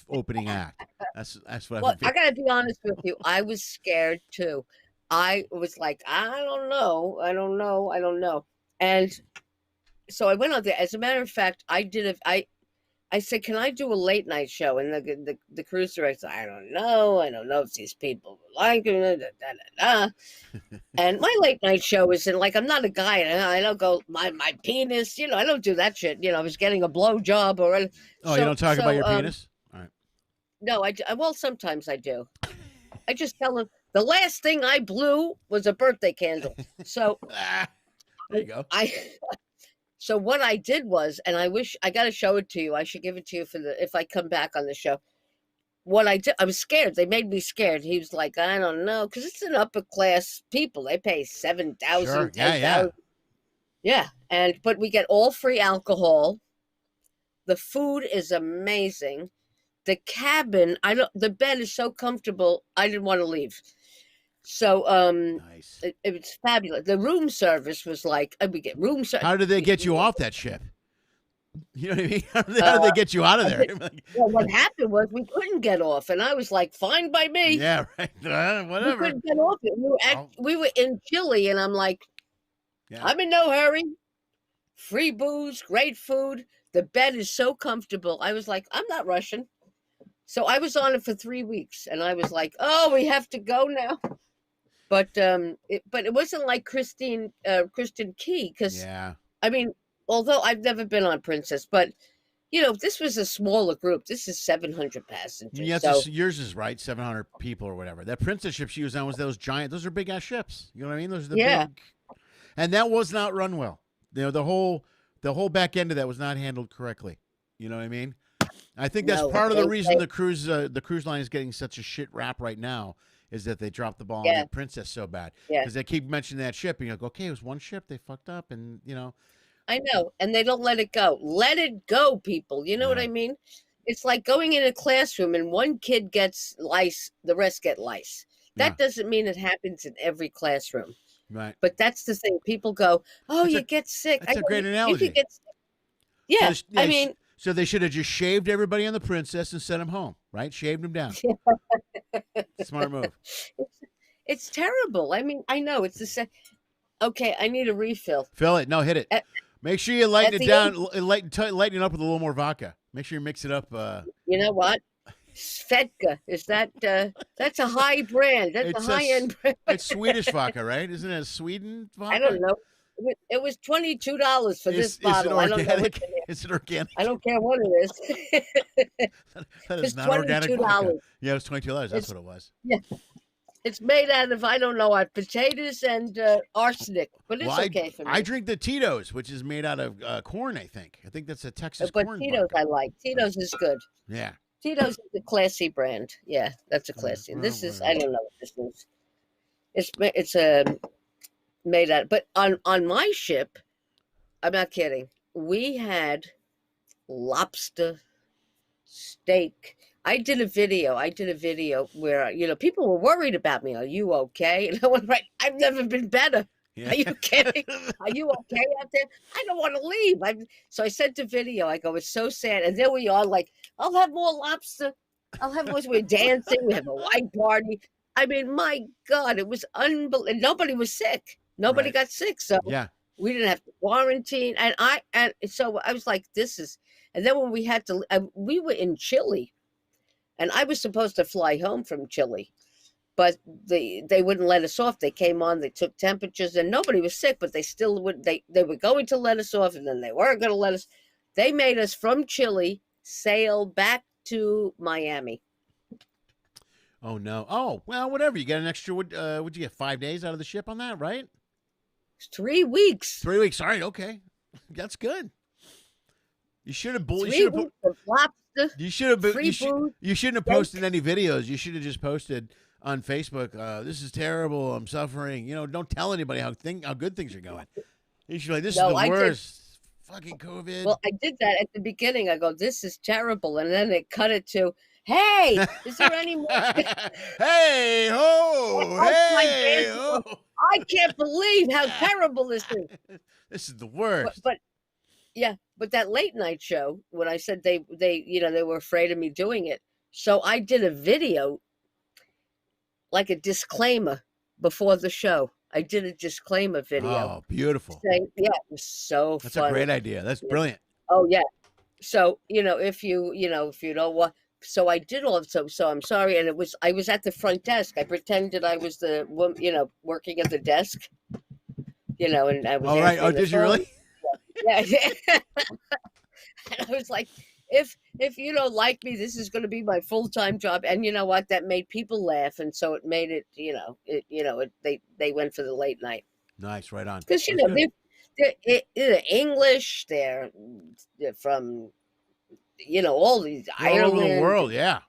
opening act. That's what I would be. I gotta be honest with you. I was scared too. I was like, I don't know. And so I went out there. As a matter of fact, I said, can I do a late night show? And the cruise director, I don't know if these people will like it. And my late night show is I'm not a guy. I don't go my penis. I don't do that shit. I was getting a blow job or. You don't talk about your penis? All right. No, well, sometimes I do. I just tell them the last thing I blew was a birthday candle. So there you go. So what I did was, and I wish I got to show it to you. I should give it to you if I come back on the show. what I did, I was scared. They made me scared. He was like, I don't know, because it's an upper class people. They pay 7,000, Sure. 10,000. Yeah, but we get all free alcohol. The food is amazing. The cabin, the bed is so comfortable. I didn't want to leave. So Nice. it was fabulous. The room service was like, we get room service. How did they get you off that ship? You know what I mean? How did they get you out of there? Well, what happened was we couldn't get off, and I was like, "Fine by me." Yeah, right. Whatever. We couldn't get off it. We were in Chile, and I'm like, I'm in no hurry. Free booze, great food. The bed is so comfortable. I was like, I'm not rushing. So I was on it for 3 weeks, and I was like, oh, we have to go now. But it wasn't like Kristen Key, because I mean, although I've never been on Princess, but this was a smaller group. This is 700 passengers. Yeah, so, yours is right, 700 people or whatever. That Princess ship she was on was those giant. Those are big ass ships. You know what I mean? Those are the big. And that was not run well. The whole back end of that was not handled correctly. You know what I mean? I think that's part of the reason the cruise line is getting such a shit rap right now, is that they dropped the ball on the Princess so bad. Because they keep mentioning that ship, and you go, okay, it was one ship, they fucked up, and I know, and they don't let it go. Let it go, people. You know what I mean? It's like going in a classroom and one kid gets lice, the rest get lice. That doesn't mean it happens in every classroom. Right. But that's the thing. People go, you get sick. That's a great analogy. You get sick. Yeah, I mean. So they should have just shaved everybody on the Princess and sent them home, right? Shaved them down. Smart move. It's terrible. I mean, I know it's the same. Okay, I need a refill. Fill it. No, hit it. Make sure you lighten it down. Lighten it up with a little more vodka. Make sure you mix it up. You know what? Svedka. Is that that's a high brand. That's a high-end brand. It's Swedish vodka, right? Isn't it a Sweden vodka? I don't know. It was $22 for this bottle. I don't know. Is it organic? I don't care what it is. That is not organic vodka. Yeah, it was $22. That's what it was. Yeah. It's made out of, I don't know, potatoes and arsenic, but it's okay for me. I drink the Tito's, which is made out of corn, I think. I think that's a Texas corn. But Tito's I like. Tito's is good. Yeah. Tito's is a classy brand. Yeah, that's a classy. This is, I don't know what this is. It's made out, but on my ship, I'm not kidding, we had lobster, steak. I did a video where, people were worried about me. Are you okay? And I went, right, I've never been better. Yeah. Are you kidding? Are you okay out there? I don't want to leave. So I sent a video. I go, it's so sad. And there we are, like, I'll have more lobster. I'll have more. We're dancing. We have a white party. I mean, my God, it was unbelievable. Nobody was sick. Nobody got sick. So we didn't have to quarantine. And so I was like, this is, and then when we had to, we were in Chile. And I was supposed to fly home from Chile, but they wouldn't let us off. They came on, they took temperatures, and nobody was sick, but they still would. They were going to let us off, and then they weren't going to let us. They made us from Chile sail back to Miami. Oh no! Oh well, whatever. You got an extra. Would you get 5 days out of the ship on that? Right? 3 weeks. 3 weeks. All right. Okay, that's good. You should have. You should have. You shouldn't have posted any videos. You should have just posted on Facebook. This is terrible. I'm suffering. Don't tell anybody how good things are going. You should be like, this is the worst. Fucking COVID. Well, I did that at the beginning. I go, this is terrible, and then it cut it to, hey, is there any more? Hey ho! Hey ho! I can't believe how terrible this is. This is the worst. But but that late night show, when I said they were afraid of me doing it, so I did a video, like a disclaimer before the show. I did a disclaimer video. Oh, beautiful! Saying, it was so. That's funny. A great idea. That's brilliant. Oh yeah. So if you don't want. So I did all. So I'm sorry, and I was at the front desk. I pretended I was the woman, working at the desk. And I was. All right. Oh, did you really? Yeah. And I was like, if you don't like me, this is going to be my full-time job. And you know what? That made people laugh, and so it made it. They went for the late night. Nice, right on. Because they're English. They're from all these Ireland, all over the world. Yeah.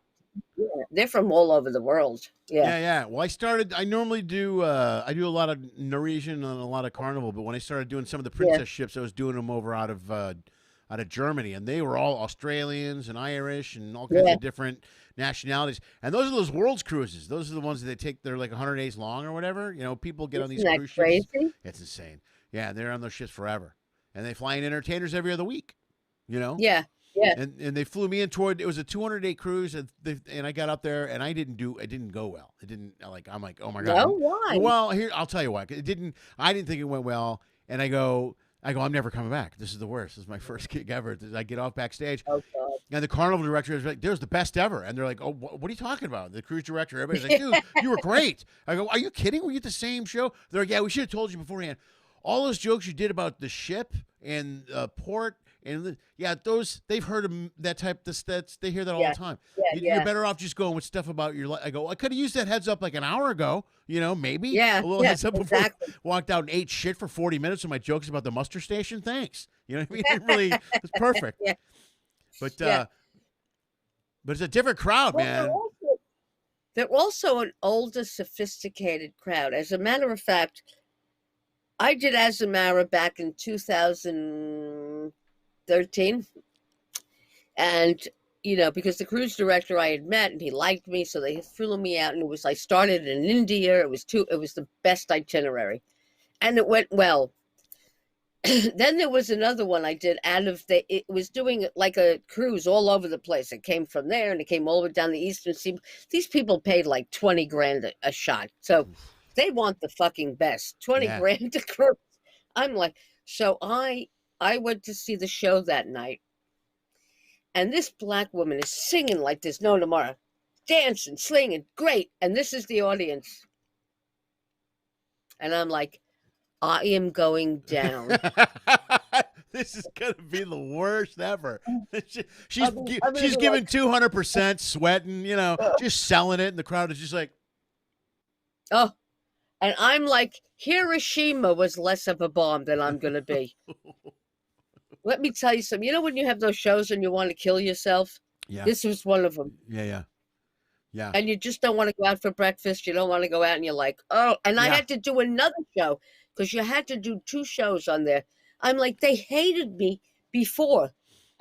Yeah, they're from all over the world. Yeah. Yeah. Well, I normally do, I do a lot of Norwegian and a lot of Carnival, but when I started doing some of the Yeah. princess ships, I was doing them over out of Germany, and they were all Australians and Irish and all kinds Yeah. of different nationalities. And those are those world's cruises. Those are the ones that they take. They're like 100 days long or whatever. You know, people get on these Isn't that cruise ships. crazy? It's insane. Yeah, they're on those ships forever, and they fly in entertainers every other week. You know. Yeah. Yeah. And they flew me in toward, it was a 200-day cruise, and I got up there and it didn't go well. It didn't, like, I'm like, oh my god. No, why? Well, here, I'll tell you why. I didn't think it went well, and I go, I'm never coming back. This is the worst. This is my first gig ever. I get off backstage, Oh God. and the Carnival director is like, "There's the best ever," and they're like, "Oh, what are you talking about?" The cruise director, everybody's like, "Dude, you were great." I go, "Are you kidding? Were you at the same show?" They're like, "Yeah, we should have told you beforehand. All those jokes you did about the ship and port." And those, they've heard of that type. They hear that all Yeah. the time. Yeah. You're better off just going with stuff about your life. I go, I could have used that heads up like an hour ago. You know, maybe. Yeah. A little Yeah, heads up before exactly. I walked out and ate shit for 40 minutes with my jokes about the muster station. Thanks. You know what I mean? It really, it's perfect. Yeah. But Yeah. but it's a different crowd, Well, man. they're also an older, sophisticated crowd. As a matter of fact, I did Azamara back in 2013. And, because the cruise director I had met and he liked me, so they flew me out, and I started in India. It was the best itinerary. And it went well. Then there was another one I did it was doing like a cruise all over the place. It came from there and it came all the way down the Eastern Sea. These people paid like 20 grand a shot. So they want the fucking best. 20 grand a cruise. I'm like, so I went to see the show that night. And this black woman is singing like there's no tomorrow. Dancing, singing, great. And this is the audience. And I'm like, I am going down. This is gonna be the worst ever. She's giving giving 200%, sweating, just selling it, and the crowd is just like, oh, and I'm like, Hiroshima was less of a bomb than I'm gonna be. Let me tell you something. You know when you have those shows and you want to kill yourself? yeah, This was one of them. yeah. And you just don't want to go out for breakfast. You don't want to go out, and you're like, oh. And I had to do another show because you had to do 2 shows on there. I'm like, they hated me before,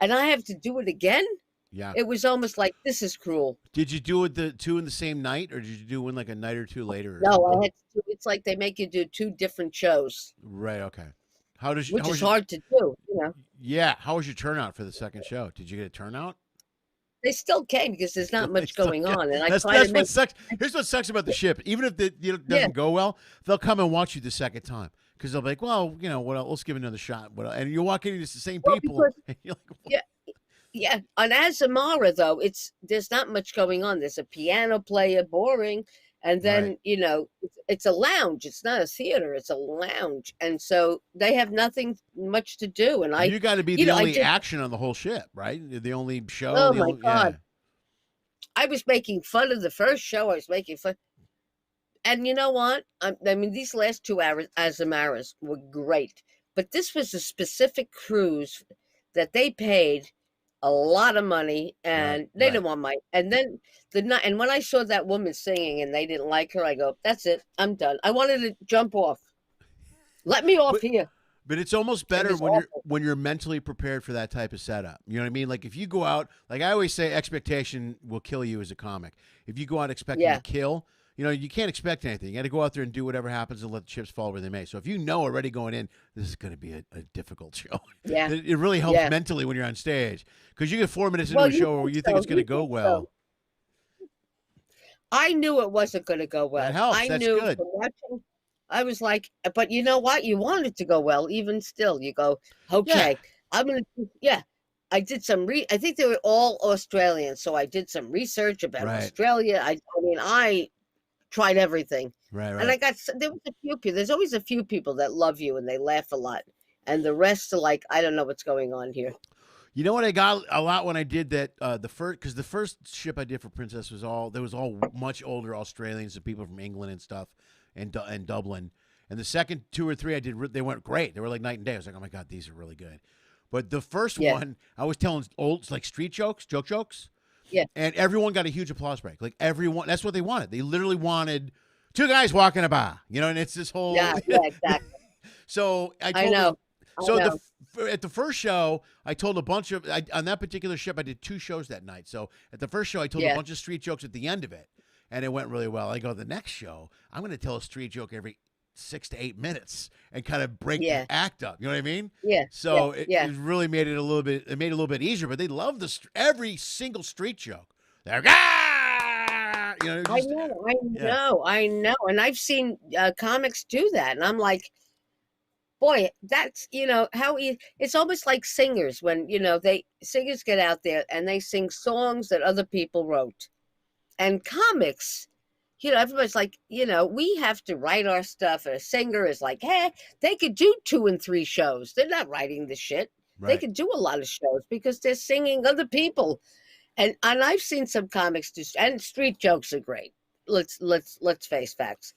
and I have to do it again? Yeah. It was almost like, this is cruel. Did you do it the 2 in the same night, or did you do one like a night or 2 later? No, I had to do, it's like they make you do 2 different shows. Right, okay. Which is hard to do, Yeah. How was your turnout for the second show? Did you get a turnout? They still came because there's not much going on, and that's what sucks. Here's what sucks about the ship. Even if it doesn't go well, they'll come and watch you the second time because they'll be like, well, what else? Let's give it another shot. And you walk in, it's the same people. And you're like, yeah. On Azamara though, there's not much going on. There's a piano player, boring, and then it's a lounge. It's not a theater. It's a lounge, and so they have nothing much to do. And you got to be the only action on the whole ship, right? The only show. Oh my God! I was making fun of the first show. I was making fun, and you know what? I mean, these last 2 hours Azamaras were great, but this was a specific cruise that they paid a lot of money, and they didn't want my. And then and when I saw that woman singing and they didn't like her, I go, that's it, I'm done. I wanted to jump off. Let me off here. But it's almost better when you're mentally prepared for that type of setup. You know what I mean? Like if you go out, like I always say, expectation will kill you as a comic. If you go out expecting to kill, you can't expect anything. You got to go out there and do whatever happens and let the chips fall where they may. So if you know already going in, this is going to be a difficult show. Yeah. It really helps mentally when you're on stage because you get 4 minutes into a show where you think it's going to go well. I knew it wasn't going to go well. That helps. I That's knew good. from watching. I was like, but you know what? You want it to go well, even still. You go, okay, I'm going to, I did some, I think they were all Australian. So I did some research about Australia. I mean, I tried everything. Right. And there was a few people, there's always a few people that love you and they laugh a lot. And the rest are like, I don't know what's going on here. You know what I got a lot when I did that because the first ship I did for Princess was all much older Australians and people from England and stuff and Dublin, and the second 2 or 3 I did they went great. They were like night and day. I was like, oh my God, these are really good. But the first one I was telling old like street jokes, jokes, Yeah. And everyone got a huge applause break. Like everyone, that's what they wanted. They literally wanted two guys walking a bar, and it's this whole. Yeah, yeah, exactly. So I told know. them. So I know. at the first show, I told a bunch of on that particular ship. I did 2 shows that night. So at the first show, I told a bunch of street jokes at the end of it, and it went really well. I go, the next show, I'm going to tell a street joke every 6 to 8 minutes and kind of break the act up. You know what I mean? Yeah. So it really made it a little bit. It made it a little bit easier. But they love every single street joke. They're I know, and I've seen comics do that, and I'm like, boy, that's how it's almost like singers when singers get out there and they sing songs that other people wrote, and comics. Everybody's like, we have to write our stuff. And a singer is like, hey, they could do 2 and 3 shows. They're not writing the shit. Right. They could do a lot of shows because they're singing other people. And I've seen some comics do, and street jokes are great. Let's face facts.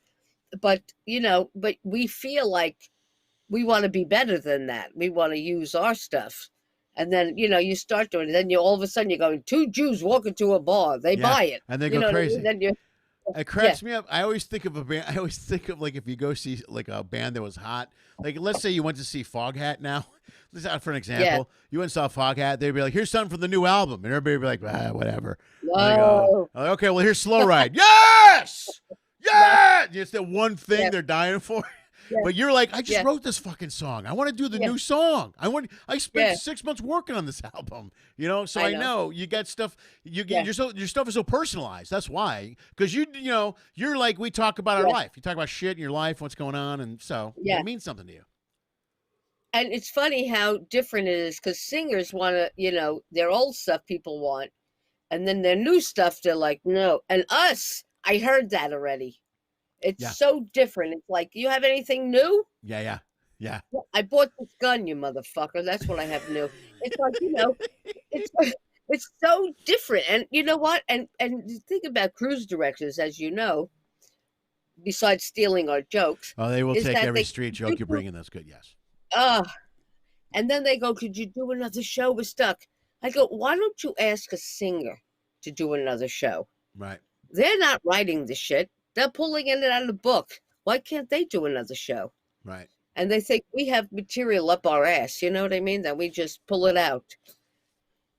But we feel like we want to be better than that. We want to use our stuff. And then, you start doing it. Then all of a sudden you're going, 2 Jews walk into a bar. They buy it. And they go crazy. Then it cracks me up. I always think of a band. I always think of like if you go see like a band that was hot. Like let's say you went to see Foghat now. This is for an example. You went and saw Foghat. They'd be like, "Here's something from the new album," and everybody would be like, whatever. No. Like, okay, well here's Slow Ride. Yes, yes. It's that one thing they're dying for. Yeah. But you're like, I just wrote this fucking song. I want to do the new song. I spent 6 months working on this album. So I know you got stuff. You get your stuff is so personalized. That's why, because you're like we talk about our life. You talk about shit in your life, what's going on, and so it means something to you. And it's funny how different it is because singers want to, their old stuff people want, and then their new stuff they're like no. And us, I heard that already. It's so different. It's like, you have anything new? Yeah. I bought this gun, you motherfucker. That's what I have new. It's like, it's so different. And you know what? And the thing about cruise directors, as you know, besides stealing our jokes. Oh, they will take every street joke you bring in. That's good, yes. And then they go, could you do another show? We're stuck. I go, why don't you ask a singer to do another show? Right. They're not writing the shit. They're pulling it out of the book. Why can't they do another show? Right. And they think we have material up our ass. You know what I mean? That we just pull it out.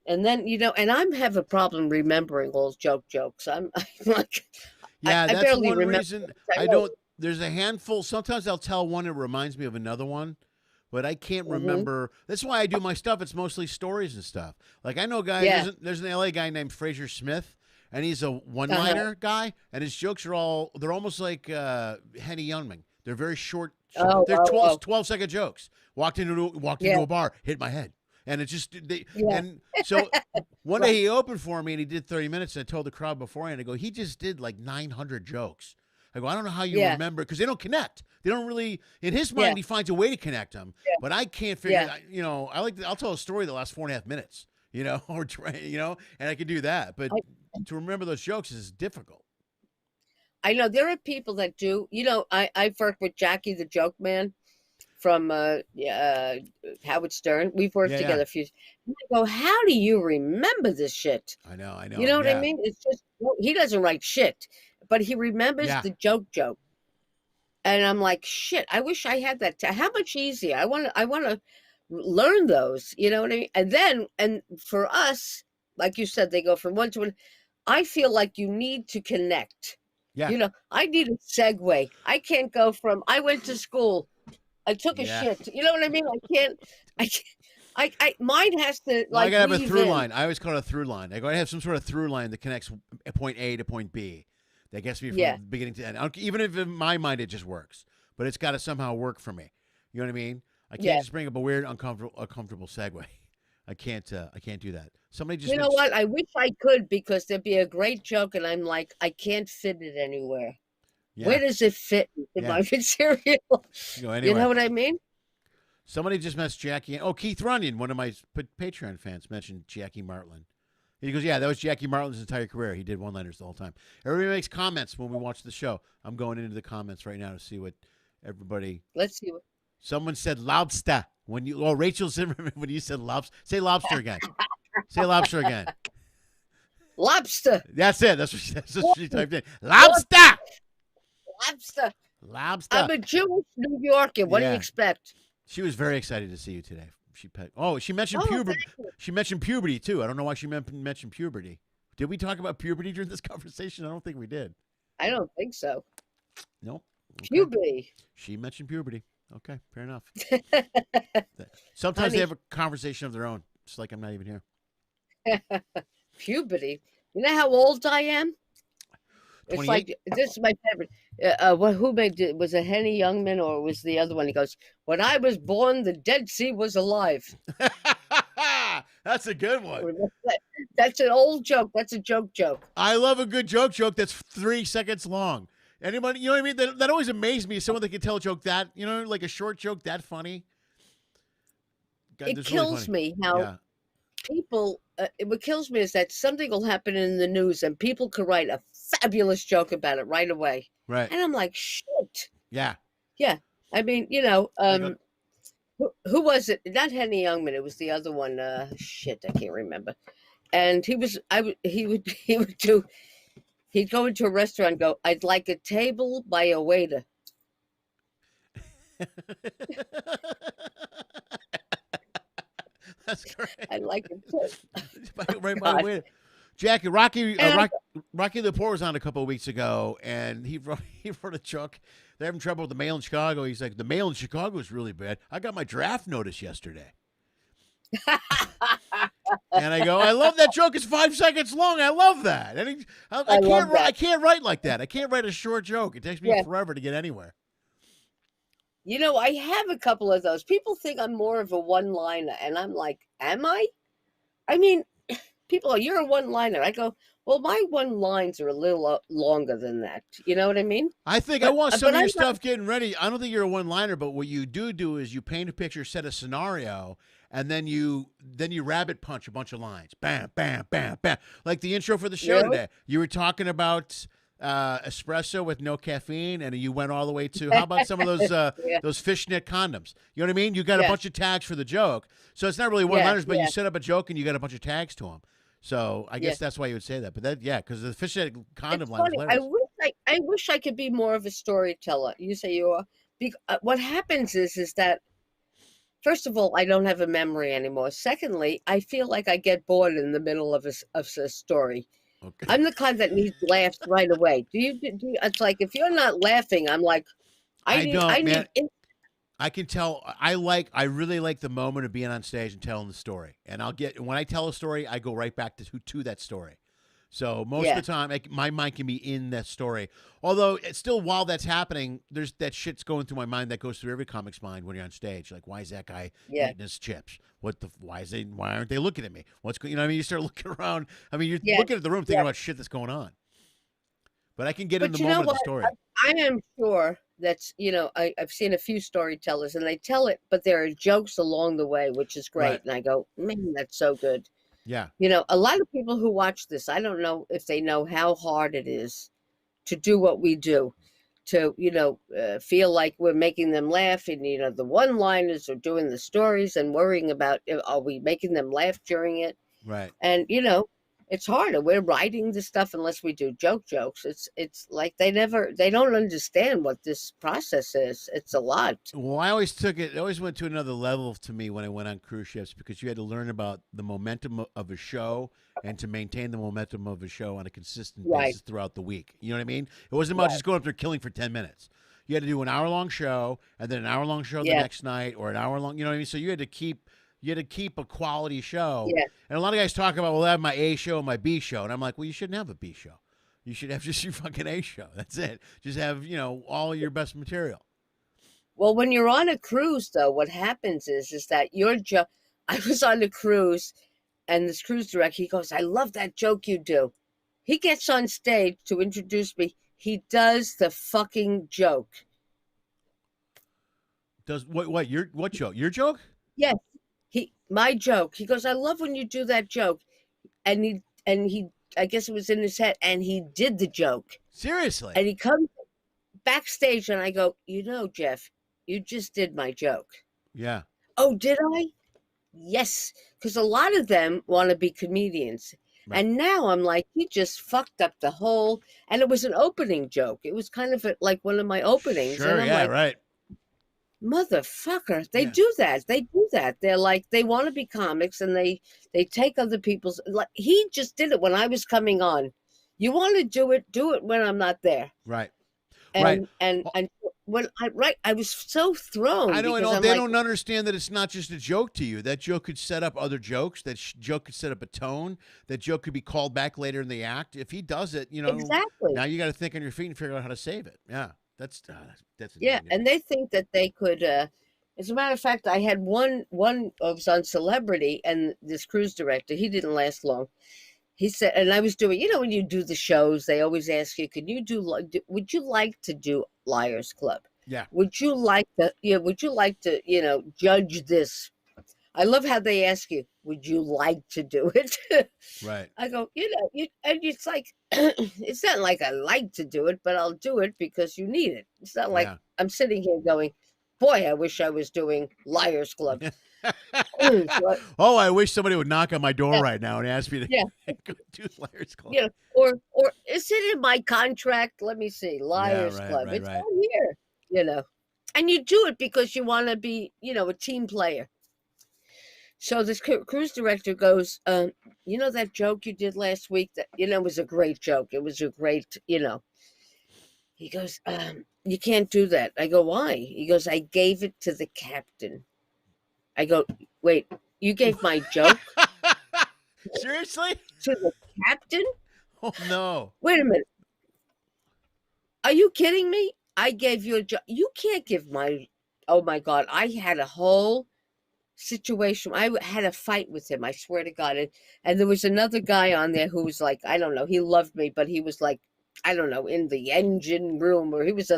And then, and I have a problem remembering all jokes. I'm like, I barely one remember. Reason I don't. There's a handful. Sometimes I'll tell one that reminds me of another one, but I can't remember. That's why I do my stuff. It's mostly stories and stuff. Like I know a guy. Yeah. There's an LA guy named Fraser Smith. And he's a one-liner guy, and his jokes they're almost like Henny Youngman. They're very short. They're 12-second jokes. Walked into a bar, hit my head. And it's just, and so one day he opened for me and he did 30 minutes. And I told the crowd beforehand, I go, he just did like 900 jokes. I go, I don't know how you remember, because they don't connect. They don't really, in his mind, he finds a way to connect them. Yeah. But I can't figure it out. I'll tell a story that lasts 4.5 minutes, or, and I can do that. But to remember those jokes is difficult. I know there are people that do. I've worked with Jackie the Joke Man from Howard Stern. We've worked together a few. And I go, how do you remember this shit? I know. You know what I mean? It's just, he doesn't write shit, but he remembers the joke. And I'm like, shit, I wish I had that. How much easier? I want to learn those. You know what I mean? And for us, like you said, they go from one to one. I feel like you need to connect. Yeah. I need a segue. I can't go from, I went to school, I took a shit. You know what I mean? Mine has to I gotta have a through line. I always call it a through line. I gotta have some sort of through line that connects point A to point B. That gets me from beginning to end. Even if in my mind it just works, but it's got to somehow work for me. You know what I mean? I can't just bring up a weird, uncomfortable segue. I can't do that. Somebody just. You know what? I wish I could, because there'd be a great joke, and I'm like, I can't fit it anywhere. Yeah. Where does it fit in my material? You know what I mean? Somebody just messaged Jackie. Oh, Keith Runyon, one of my Patreon fans, mentioned Jackie Martland. He goes, yeah, that was Jackie Martland's entire career. He did one-liners the whole time. Everybody makes comments when we watch the show. I'm going into the comments right now to see what everybody. Let's see what. Someone said lobster. Rachel Zimmerman, when you said lobster, say lobster again. Say lobster again. Lobster. That's it. That's what she typed in. Lobster. Lobster. Lobster. I'm a Jewish New Yorker. What do you Yeah. expect? She was very excited to see you today. She mentioned Oh, puberty. thank you. She mentioned puberty too. I don't know why she mentioned puberty. Did we talk about puberty during this conversation? I don't think we did. I don't think so. Nope. Okay. Puberty. She mentioned puberty. Okay, fair enough. Sometimes Honey. they have a conversation of their own. It's like I'm not even here. Puberty. You know how old I am? It's 28? like this is my favorite. Who made it? Was it Henny Youngman or was the other one? He goes, "When I was born, the Dead Sea was alive." That's a good one. That's an old joke. That's a joke. I love a good joke that's 3 seconds long. Anybody, you know what I mean? That always amazed me. Someone that can tell a joke that, like a short joke that funny. God, It that's kills really me how Yeah. people. What kills me is that something will happen in the news and people could write a fabulous joke about it right away, Right. and I'm like, shit. Yeah. Yeah, I mean, who was it? Not Henny Youngman. It was the other one. Shit, I can't remember. And he was. He would do. He'd go into a restaurant and go, "I'd like a table by a waiter." That's great. I'd like it. Right by the way. Jackie, Rocky the Poor was on a couple of weeks ago, and he wrote a joke. They're having trouble with the mail in Chicago. He's like, the mail in Chicago is really bad. I got my draft notice yesterday. And I go, I love that joke. It's 5 seconds long. I love that. And I can't write like that. I can't write a short joke. It takes me forever to get anywhere. I have a couple of those. People think I'm more of a one-liner, and I'm like, am I? I mean, people are, you're a one-liner. I go, well, my one-lines are a little longer than that. You know what I mean? I think I want some of your stuff getting ready. I don't think you're a one-liner, but what you do is you paint a picture, set a scenario, and then you rabbit punch a bunch of lines. Bam, bam, bam, bam. Like the intro for the show today. You were talking about espresso with no caffeine, and you went all the way to how about some of those those fishnet condoms? You know what I mean? You got a bunch of tags for the joke, so it's not really one-liners, but you set up a joke and you got a bunch of tags to them. So I guess that's why you would say that. But because the fishnet condom line is hilarious. I wish I could be more of a storyteller. You say you are. What happens is that, first of all, I don't have a memory anymore. Secondly, I feel like I get bored in the middle of a story. Okay. I'm the kind that needs laughs right away. Do you? It's like if you're not laughing, I'm like, I can tell. I really like the moment of being on stage and telling the story. And when I tell a story, I go right back to that story. So most of the time, my mind can be in that story. Although it's still, while that's happening, there's that shit's going through my mind that goes through every comic's mind when you're on stage. Like, why is that guy eating his chips? Why aren't they looking at me? What's going? I mean, you start looking around. I mean, you're looking at the room, thinking about shit that's going on. But I can get in the moment of the story. I am sure that's, I've seen a few storytellers and they tell it, but there are jokes along the way, which is great. Right. And I go, man, that's so good. Yeah. A lot of people who watch this, I don't know if they know how hard it is to do what we do, to, feel like we're making them laugh and, the one-liners or doing the stories and worrying about, are we making them laugh during it? Right. And, it's harder. We're writing the stuff unless we do jokes. It's like they don't understand what this process is. It's a lot. Well, I always went to another level to me when I went on cruise ships, because you had to learn about the momentum of a show and to maintain the momentum of a show on a consistent basis throughout the week. You know what I mean? It wasn't about just going up there killing for 10 minutes. You had to do an hour-long show and then an hour-long show the next night, or an hour-long, you know what I mean? So you had to keep a quality show. Yeah. And a lot of guys talk about, well, I have my A show and my B show. And I'm like, well, you shouldn't have a B show. You should have just your fucking A show. That's it. Just have, all your best material. Well, when you're on a cruise, though, what happens is that I was on a cruise, and this cruise director, he goes, I love that joke you do. He gets on stage to introduce me. He does the fucking joke. Does what joke? Your joke? Yes. My joke. He goes, I love when you do that joke. And he, I guess it was in his head, and he did the joke. Seriously? And he comes backstage, and I go, Jeff, you just did my joke. Yeah. Oh, did I? Yes. Because a lot of them want to be comedians. Right. And now I'm like, he just fucked up the whole, and it was an opening joke. It was kind of like one of my openings. Sure. And I'm Yeah. like, Right. motherfucker, they Yeah. do that. They do that. They're like, they want to be comics and they take other people's, like, he just did it when I was coming on. You want to do it when I'm not there. Right. Right. And when I was so thrown I know, because I'm they like, don't understand that it's not just a joke to you. That joke could set up other jokes. That joke could set up a tone. That joke could be called back later in the act. If he does it, exactly. now you got to think on your feet and figure out how to save it. Yeah, that's Yeah, insane. and they think that they could. As a matter of fact, I had one. I was on Celebrity, and this cruise director, he didn't last long. He said, and I was doing, when you do the shows, they always ask you, "Can you would you like to do Liars Club? Yeah. Would you like to? Would you like to? Judge this?" I love how they ask you, "Would you like to do it?" Right. I go, and it's like, it's not like I like to do it, but I'll do it because you need it. It's not like Yeah. I'm sitting here going, boy, I wish I was doing Liars Club. So Oh, I wish somebody would knock on my door Yeah. right now and ask me to Yeah. go do Liars Club. or is it in my contract? Let me see, Liars right, Club. right, It's right. on here, and you do it because you want to be, a team player. So this cruise director goes, that joke you did last week that, was a great joke. It was a great, he goes, you can't do that. I go, why? He goes, I gave it to the captain. I go, wait, you gave my joke Seriously? to the captain? Oh no. Wait a minute. Are you kidding me? I gave you a joke. You can't give oh my God. I had a whole situation. I had a fight with him, I swear to God. And there was another guy on there who was like, I don't know, he loved me, but he was like, I don't know, in the engine room, or he was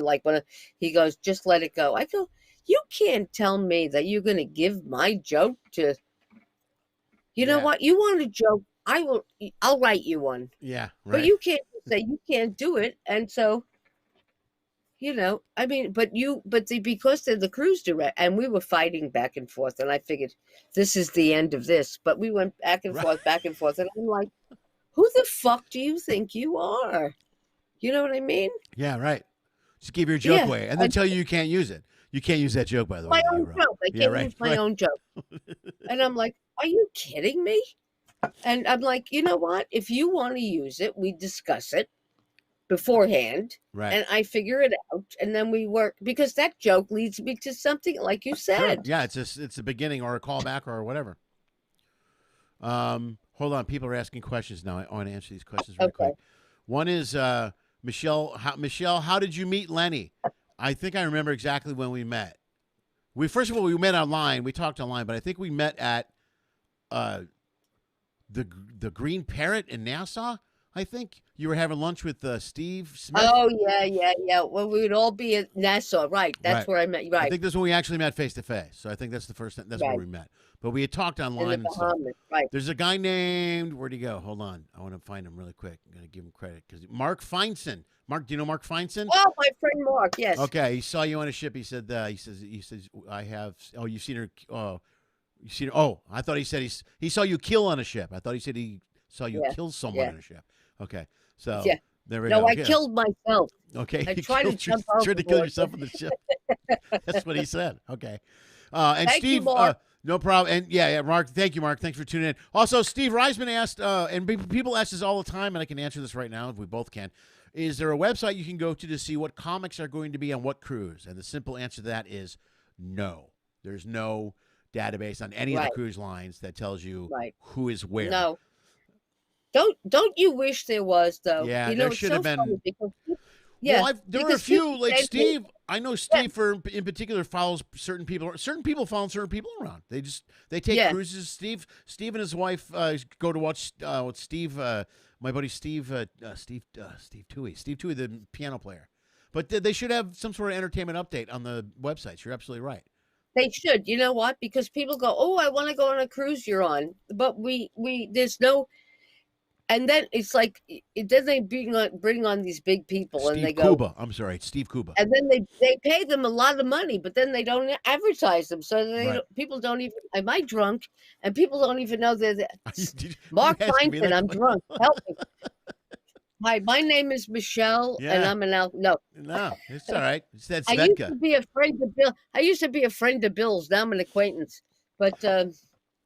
he goes, just let it go. I go, you can't tell me that you're going to give my joke to, you know what? You want a joke? I'll write you one. Yeah, right. But you can't say you can't do it. And so, I mean, because they're the cruise director, and we were fighting back and forth, and I figured this is the end of this. But we went back and forth, and I'm like, who the fuck do you think you are? You know what I mean? Yeah, right. Just give your joke Yeah. away and then tell you can't use it. You can't use that joke, by the way. My own joke. I can't use my right. own joke. And I'm like, are you kidding me? And I'm like, you know what? If you want to use it, we discuss it beforehand. Right. And I figure it out, and then we work, because that joke leads me to something like you said. Sure. Yeah, it's a beginning or a callback or whatever. Hold on, people are asking questions now. I want to answer these questions really quick. One is Michelle. How did you meet Lenny? I think I remember exactly when we met. First of all, we met online. We talked online, but I think we met at the Green Parrot in Nassau. I think you were having lunch with Steve Smith. Oh, yeah. Well, we would all be at Nassau, right? That's where I met you, right? I think that's when we actually met face to face. So I think that's the first. That's where we met. But we had talked online in the and stuff. Bahamas, right? There's a guy named, where'd he go? Hold on, I want to find him really quick. I'm gonna give him credit because Mark Feinson. Mark, do you know Mark Feinson? Oh, my friend Mark. Yes. Okay, he saw you on a ship. He said, he says, I have. Oh, you've seen her. Oh, you seen her. Oh, I thought he said he saw you kill on a ship. I thought he said he saw you kill someone on a ship. Okay, so there we go. No, I killed myself. Okay, I tried to jump overboard. Tried to kill yourself on the ship. That's what he said. Okay, and Thank Steve. you, Mark. No problem. And yeah, Mark. Thank you, Mark. Thanks for tuning in. Also, Steve Reisman asked, and people ask this all the time, and I can answer this right now if we both can. Is there a website you can go to see what comics are going to be on what cruise? And the simple answer to that is no. There's no database on any of the cruise lines that tells you who is where. No. Don't you wish there was, though? Yeah, there should have been. Because, well, there are a few, like Steve. I know Steve, in particular, follows certain people. Certain people follow certain people around. They take cruises. Steve and his wife go to watch Steve. My buddy Steve Toohey. Steve Toohey, the piano player. But they should have some sort of entertainment update on the websites. You're absolutely right. They should. You know what? Because people go, "Oh, I want to go on a cruise you're on," but there's no. And then it's like, then they bring on these big people, and they Steve go, Kuba. I'm sorry, Steve Kuba. and then they pay them a lot of money, but then they don't advertise them, so Right. people don't even. Am I drunk? And people don't even know they're there. Did Mark you asking me Byington, that I'm question? drunk. Help me. Hi, my name is Michelle, and Yeah. I'm an no. No, it's all right. It's that I used to Svedka. be a friend of Bill. I used to be a friend of Bill's. Now I'm an acquaintance. But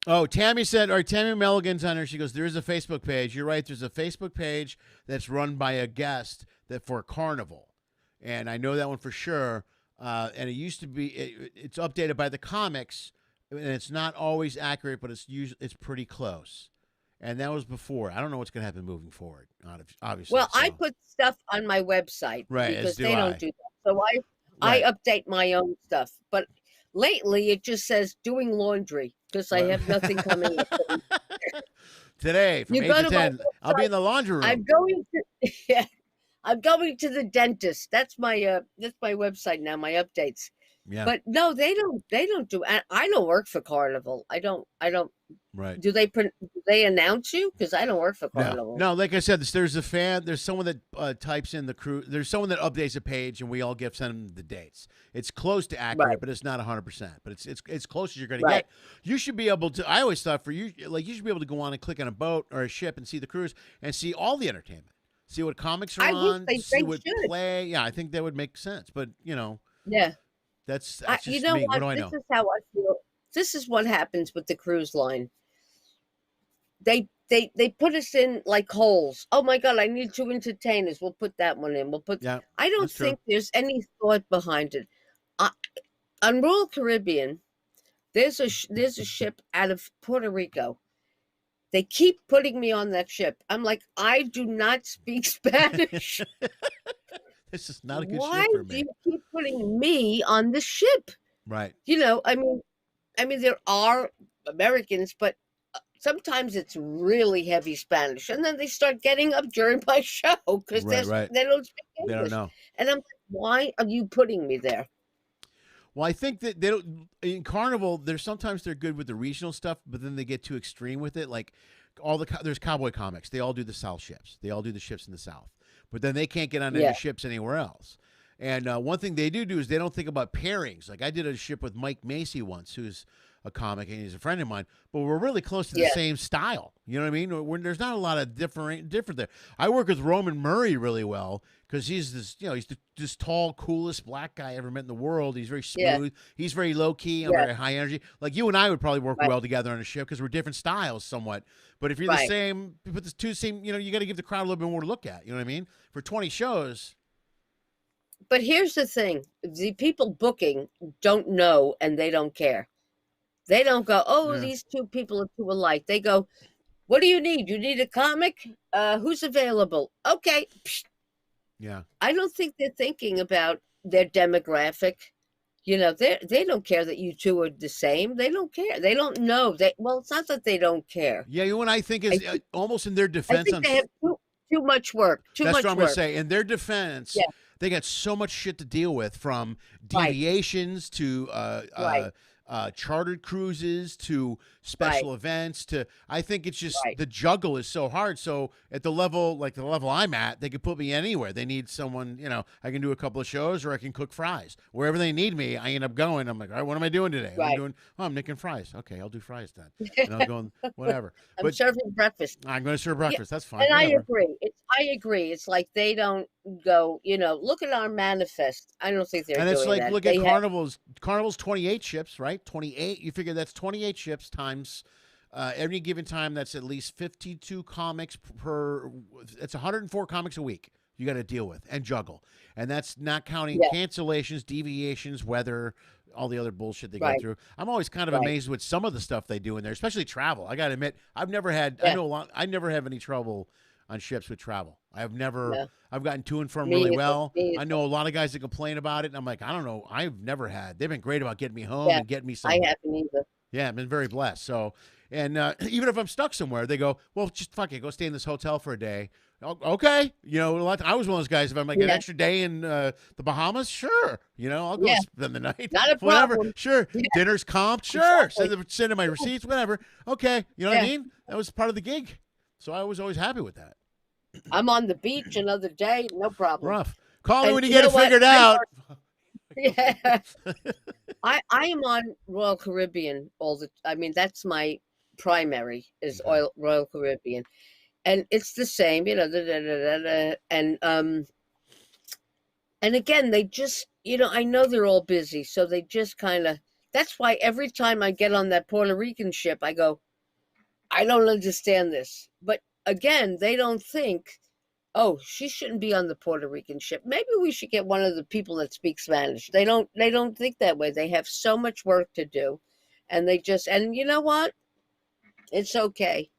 Oh, Tammy said, or Tammy Milligan's on her. She goes, there is a Facebook page. You're right. There's a Facebook page that's run by a guest that for Carnival. And I know that one for sure. And it used to be, it's updated by the comics, and it's not always accurate, but it's pretty close. And that was before. I don't know what's going to happen moving forward, obviously. well, so. I put stuff on my website Right, as because do they I. don't do that. So I update my own stuff. But lately, it just says doing laundry because I have nothing coming in. Today, from You 8 go to to my 10, I'll be in the laundry room. I'm going to yeah, I'm going to the dentist. That's my website now, my updates. Yeah, But no, they don't do. And I don't work for Carnival. I don't. right. Do they announce you? Because I don't work for Carnival. No, like I said, there's a fan. There's someone that types in the crew. There's someone that updates a page, and we all send them the dates. It's close to accurate, Right. but it's not 100%. But it's close as you're going Right. to get. You should be able to. I always thought for you, like you should be able to go on and click on a boat or a ship and see the cruise and see all the entertainment. See what comics are I wish on. they See what should. play. Yeah, I think that would make sense. But Yeah. that's just You know me. What what? do I know? This is how I feel. This is what happens with the cruise line. They put us in like holes. Oh my God, I need 2 entertainers. We'll put that one in. Yeah, I don't that's true. think there's any thought behind it. On Royal Caribbean, there's a ship out of Puerto Rico. They keep putting me on that ship. I'm like, I do not speak Spanish. This is not a good Why ship for do me. you keep putting me on the ship? Right. I mean, there are Americans, but sometimes it's really heavy Spanish, and then they start getting up during my show because Right. they don't speak They English. don't know. And I'm like, why are you putting me there? Well, I think that they don't in Carnival. Sometimes they're good with the regional stuff, but then they get too extreme with it. Like there's cowboy comics. They all do the South ships. They all do the ships in the South, but then they can't get on any ships anywhere else. And one thing they do is they don't think about pairings. Like I did a ship with Mike Macy once, who's a comic and he's a friend of mine, but we're really close to the same style. You know what I mean? There's not a lot of different there. I work with Roman Murray really well because he's this tall, coolest black guy I ever met in the world. He's very smooth. He's very low key and very high energy. Like you and I would probably work well together on a ship because we're different styles somewhat. But if you're the same, you put the two same, you got to give the crowd a little bit more to look at. You know what I mean? For 20 shows. But here's the thing: the people booking don't know, and they don't care. They don't go, oh, these two people are too alike. They go, what do you need? You need a comic? Who's available? Okay. Psh. Yeah. I don't think they're thinking about their demographic. They don't care that you two are the same. They don't care. They don't know. Well, it's not that they don't care. Yeah, you know what I think is almost in their defense. I think they have too much work. That's much what I'm work. going to say. In their defense, they got so much shit to deal with, from deviations to chartered cruises to special events to, I think it's just the juggle is so hard. So at the level I'm at, they could put me anywhere. They need someone, I can do a couple of shows or I can cook fries. Wherever they need me, I end up going. I'm like, all right, what am I doing today? I'm making fries. Okay, I'll do fries then. And I'm going, whatever. I'm serving breakfast. I'm going to serve breakfast. That's fine. And whatever. I agree. It's like they don't go, look at our manifest. I don't think they're doing that. And it's like, look at Carnival's 28 ships, right? 28. You figure that's 28 ships times every given time. That's at least 52 comics per. It's 104 comics a week you got to deal with and juggle. And that's not counting cancellations, deviations, weather, all the other bullshit they go through. I'm always kind of amazed with some of the stuff they do in there, especially travel. I got to admit, I've never had, I never have any trouble on ships with travel. I've gotten to and from really well. I know a lot of guys that complain about it, and I'm like, I don't know. I've never had. They've been great about getting me home and getting me somewhere. I haven't either. Yeah, I've been very blessed. So, and even if I'm stuck somewhere, they go, well, just fuck it, go stay in this hotel for a day. Okay. I was one of those guys, if I'm like an extra day in the Bahamas, sure. I'll go spend the night. Not a whatever. problem. Sure. Dinner's comped, sure. Send in my receipts, whatever. Okay. You know what I mean? That was part of the gig. So I was always happy with that. I'm on the beach another day, no problem. Rough. Call me And when you you get know it what? figured out. Yeah. I am on Royal Caribbean I mean, that's my primary is Okay. Royal Caribbean. And it's the same, you know, and again, they just, you know, I know they're all busy, so they just kind of, that's why every time I get on that Puerto Rican ship, I go, I don't understand this. But again, they don't think, oh, she shouldn't be on the Puerto Rican ship. Maybe we should get one of the people that speak Spanish. They don't think that way. They have so much work to do. And and you know what? It's okay.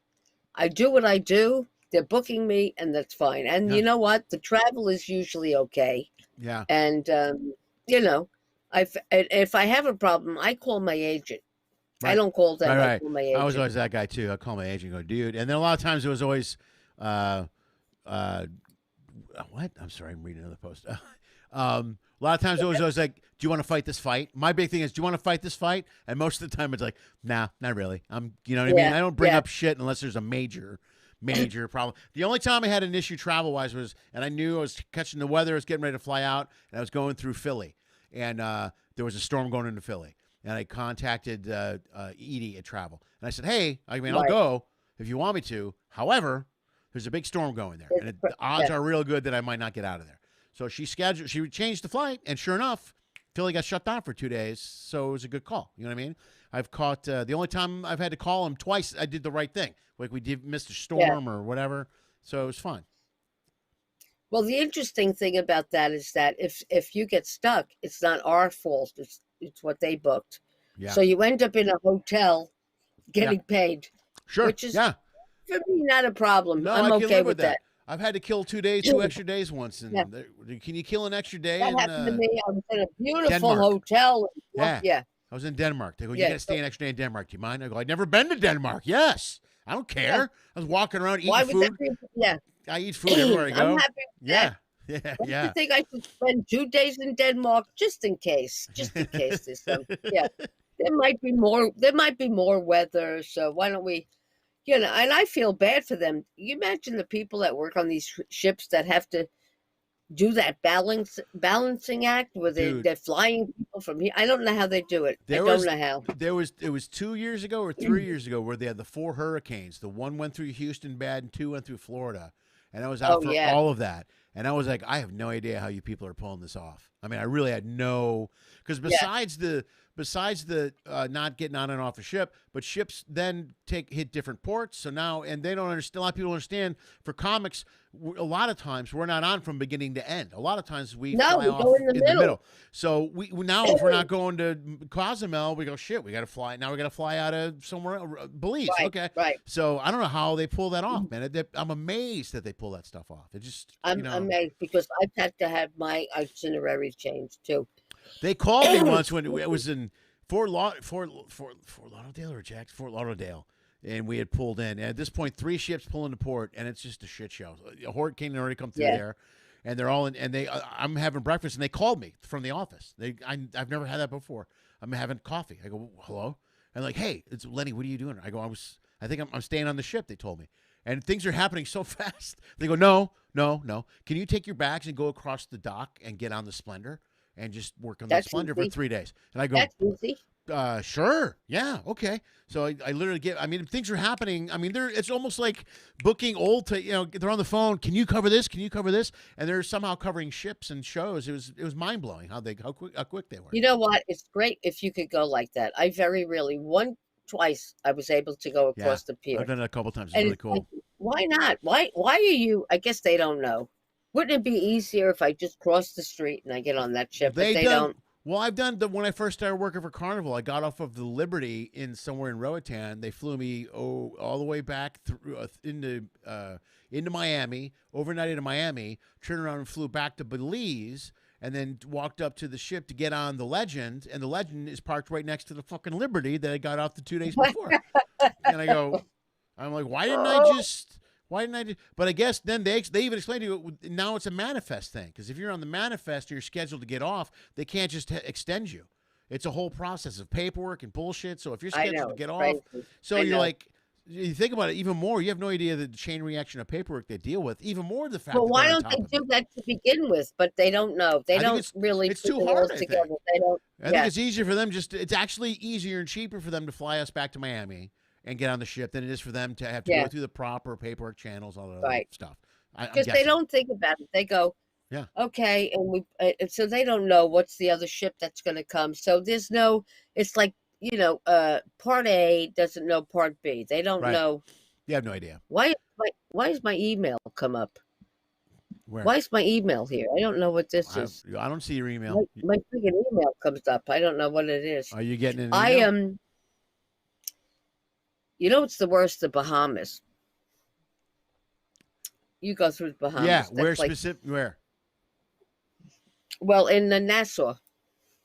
I do what I do. They're booking me, and that's fine. And Yeah. you know what? The travel is usually okay. Yeah. And you know, if I have a problem, I call my agent. I Right. don't call Right. them. I Right. call my I was agent. always that guy too. I call my agent, and go, dude. And then a lot of times it was always, uh, uh, what? I'm sorry, I'm reading another post. A lot of times it was always like, do you want to fight this fight? My big thing is, do you want to fight this fight? And most of the time it's like, nah, not really. You know what I mean? Yeah, I don't bring yeah, up shit unless there's a major problem. The only time I had an issue travel wise was, and I knew I was catching the weather, I was getting ready to fly out, and I was going through Philly, and there was a storm going into Philly, and I contacted Edie at Travel, and I said, hey, I mean, I'll right. go if you want me to. However, there's a big storm going there, and the odds Yeah, are real good that I might not get out of there. So she changed the flight, and sure enough, Philly got shut down for 2 days. So it was a good call. You know what I mean? I've caught the only time I've had to call him twice, I did the right thing. Like we did Mr. yeah. Storm or whatever. So it was fun. Well, the interesting thing about that is that if you get stuck, it's not our fault. It's what they booked. Yeah. So you end up in a hotel Yeah. getting paid, Sure. which is Yeah. for me not a problem. No, I'm I can okay live with with that. I've had to kill 2 days, 2 extra days once. Yeah, And can you kill an extra day that in happened to me. I was in a beautiful Denmark? hotel. Yeah. Yeah, I was in Denmark. They go, you yeah. got to stay an extra day in Denmark. Do you mind? I go, I've never been to Denmark. Yes. I don't care. Yeah. I was walking around Why eating would food. that be? Yeah, I eat food everywhere I go. I'm happy with that. Yeah. Yeah. Don't Yeah. you think I should spend 2 days in Denmark just in case? Just in case there's some. Yeah, there might be more. There might be more weather. So why don't we? You know, and I feel bad for them. You imagine the people that work on these ships that have to do that balancing act where Dude, they're flying people from here. I don't know how they do it. I There don't was know how. it was 2 years ago or 3 years ago where they had the 4 hurricanes. The one went through Houston bad and 2 went through Florida. And I was out Oh for yeah, all of that. And I was like, I have no idea how you people are pulling this off. I mean, I really had no, because yeah. besides the not getting on and off the ship, but ships then hit different ports. So now, and they don't understand. A lot of people don't understand. For comics, a lot of times we're not on from beginning to end. A lot of times we No, fly we off go in the the middle. middle. So we now, if we're not going to Cozumel, we go shit. We got to fly now. We got to fly out of somewhere, Belize. Right, Okay, right. so I don't know how they pull that off, man. I'm amazed that they pull that stuff off. It just, I'm amazed because I've had to have my itinerary changed too. They called me once when it was in Fort Lauderdale or Fort Lauderdale, and we had pulled in. And at this point, 3 ships pull into port, and it's just a shit show. A hurricane had already come through there, and they're all in. And I'm having breakfast, and they called me from the office. I've never had that before. I'm having coffee. I go, hello, and like, hey, it's Lenny. What are you doing? I go, I think I'm staying on the ship. They told me. And things are happening so fast. They go, no. Can you take your bags and go across the dock and get on the Splendor and just work on the Splendor for 3 days? And I go, that's easy. Sure. Yeah. Okay. So I literally things are happening. I mean, it's almost like booking they're on the phone. Can you cover this? Can you cover this? And they're somehow covering ships and shows. It was mind blowing how quick they were. You know what? It's great if you could go like that. I very rarely, twice, I was able to go across the pier. I've done it a couple times. It's And really it's cool. like, why not? Why are you? I guess they don't know. Wouldn't it be easier if I just cross the street and I get on that ship? But they don't. Well, I've done when I first started working for Carnival. I got off of the Liberty in somewhere in Roatan. They flew me all the way back through into Miami, overnighted in Miami, turned around and flew back to Belize, and then walked up to the ship to get on the Legend, and the Legend is parked right next to the fucking Liberty that I got off the 2 days before. And I'm like, why didn't I just? But I guess then they even explained to you now it's a manifest thing, because if you're on the manifest or you're scheduled to get off, they can't just extend you. It's a whole process of paperwork and bullshit. So if you're scheduled to get off, so you're like, You think about it even more. You have no idea the chain reaction of paperwork they deal with. Even more the fact. Well, that why they're on don't top they of do it. that to begin with? But they don't know. They I think don't really it's put too it hard, all I together. think. They don't. I think it's easier for them. It's actually easier and cheaper for them to fly us back to Miami and get on the ship than it is for them to have to go through the proper paperwork channels, all that other stuff. Because they don't think about it. They go, yeah, okay, and so they don't know what's the other ship that's going to come. So there's no. It's like Part A doesn't know Part B. They don't know. You have no idea. Why is my email come up? Where? Why is my email here? I don't know what this is. I don't see your email. My freaking email comes up. I don't know what it is. Are you getting an email? I am. It's the worst. The Bahamas. You go through the Bahamas. Yeah, where specific? Where? Well, in Nassau.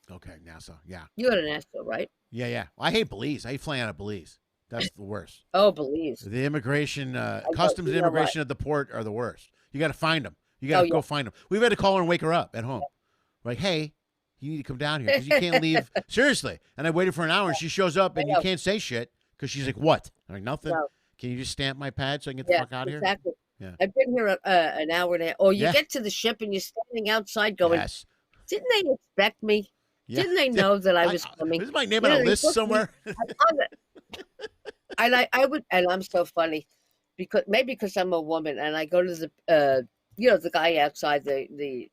Okay, Nassau. Yeah. You go to Nassau, right? Yeah. I hate Belize. I hate flying out of Belize. That's the worst. Oh, Belize. The immigration, customs and immigration at the port are the worst. You got to find them. You got to go find them. We've had to call her and wake her up at home. Like, hey, you need to come down here because you can't leave. Seriously. And I waited for an hour and she shows up and you can't say shit because she's like, what? I'm like, nothing. No. Can you just stamp my pad so I can get the fuck out of here? Exactly. Yeah. I've been here an hour and a half. Or you get to the ship and you're standing outside going, didn't they expect me? Yeah. Didn't they know that I was coming? Is my name on a list somewhere? And I would, and I'm so funny because I'm a woman and I go to the guy outside the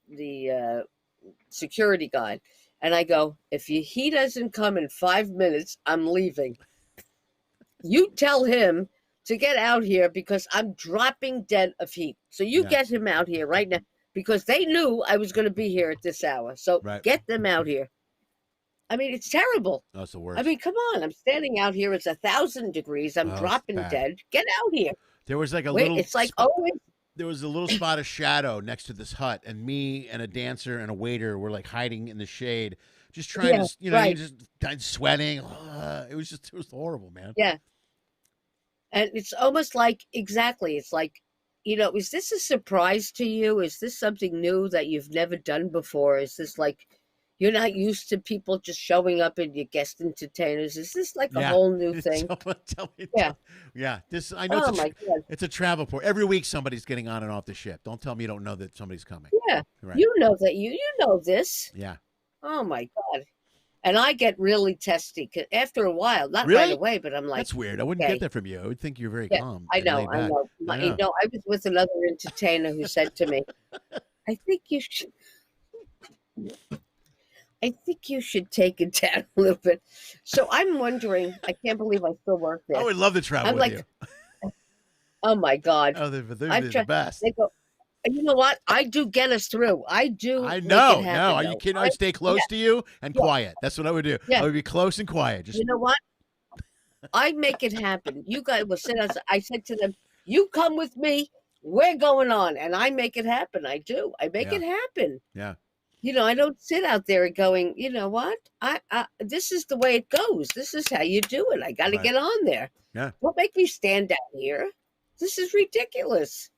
security guy, and I go, if he doesn't come in 5 minutes, I'm leaving. You tell him to get out here because I'm dropping dead of heat. So you get him out here right now because they knew I was going to be here at this hour. So get them out here. I mean, it's terrible. That's the worst. I mean, come on. I'm standing out here. It's 1,000 degrees. I'm dropping dead. Get out here. There was like little. It's like always. There was a little spot of shadow next to this hut, and me and a dancer and a waiter were like hiding in the shade, just trying to, just sweating. It was horrible, man. Yeah. And it's almost like, exactly. It's like, is this a surprise to you? Is this something new that you've never done before? Is this like, you're not used to people just showing up in your guest entertainers? Is this like a whole new thing? Tell me. Yeah. This I know. It's a travel port. Every week somebody's getting on and off the ship. Don't tell me you don't know that somebody's coming. Yeah. Right. You know that you know this. Yeah. Oh my God. And I get really testy after a while, not really? Right away, but I'm like, that's weird. I wouldn't get that from you. I would think you're very calm. I know. I was with another entertainer who said to me, I think you should take it down a little bit. So I'm wondering, I can't believe I still work there. I would love to travel with you. Oh my God. Oh, they're the best. They go, you know what? I do get us through. I do. I know. No, are you kidding? I'd stay close to you and quiet. That's what I would do. I would be close and quiet. You know what? I make it happen. You guys will sit outside. I said to them, you come with me. We're going on. And I make it happen. I do. I make it happen. Yeah. I don't sit out there and going, you know what? This is the way it goes. This is how you do it. I got to get on there. Yeah. Don't make me stand down here. This is ridiculous.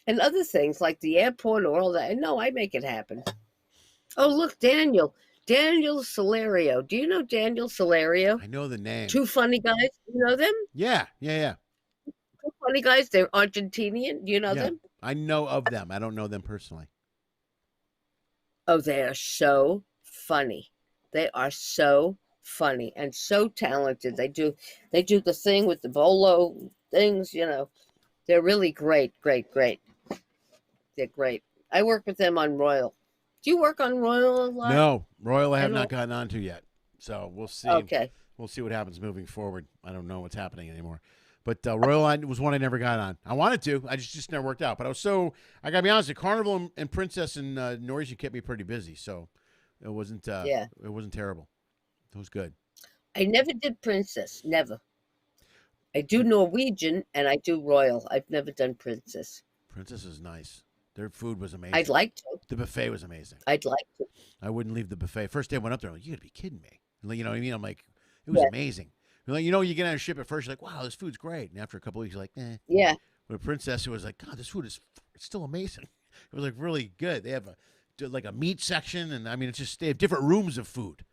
And other things like the airport or all that. No, I make it happen. Oh, look, Daniel Solario. Do you know Daniel Solario? I know the name. Two funny guys. You know them? Yeah. Two funny guys. They're Argentinian. Do you know them? I know of them. I don't know them personally. Oh, they are so funny. They are so funny and so talented. They do the thing with the bolo things, They're really great. They're great. I work with them on Royal. Do you work on Royal a lot? No, Royal I have not gotten onto yet. So we'll see. Okay. We'll see what happens moving forward. I don't know what's happening anymore. But Royal was one I never got on. I wanted to. I just never worked out. But I got to be honest, Carnival and Princess and Norwegian kept me pretty busy. So it wasn't it wasn't terrible. It was good. I never did Princess. Never. I do Norwegian and I do Royal. I've never done Princess. Princess is nice. Their food was amazing. I'd like to. The buffet was amazing. I'd like to. I wouldn't leave the buffet. First day I went up there, I'm like, you got to be kidding me. You know what I mean? I'm like, it was amazing. You get on a ship at first, you're like, wow, this food's great. And after a couple of weeks, you're like, eh. Yeah. With Princess, it was like, God, this food is still amazing. It was like really good. They have a meat section, and I mean, they have different rooms of food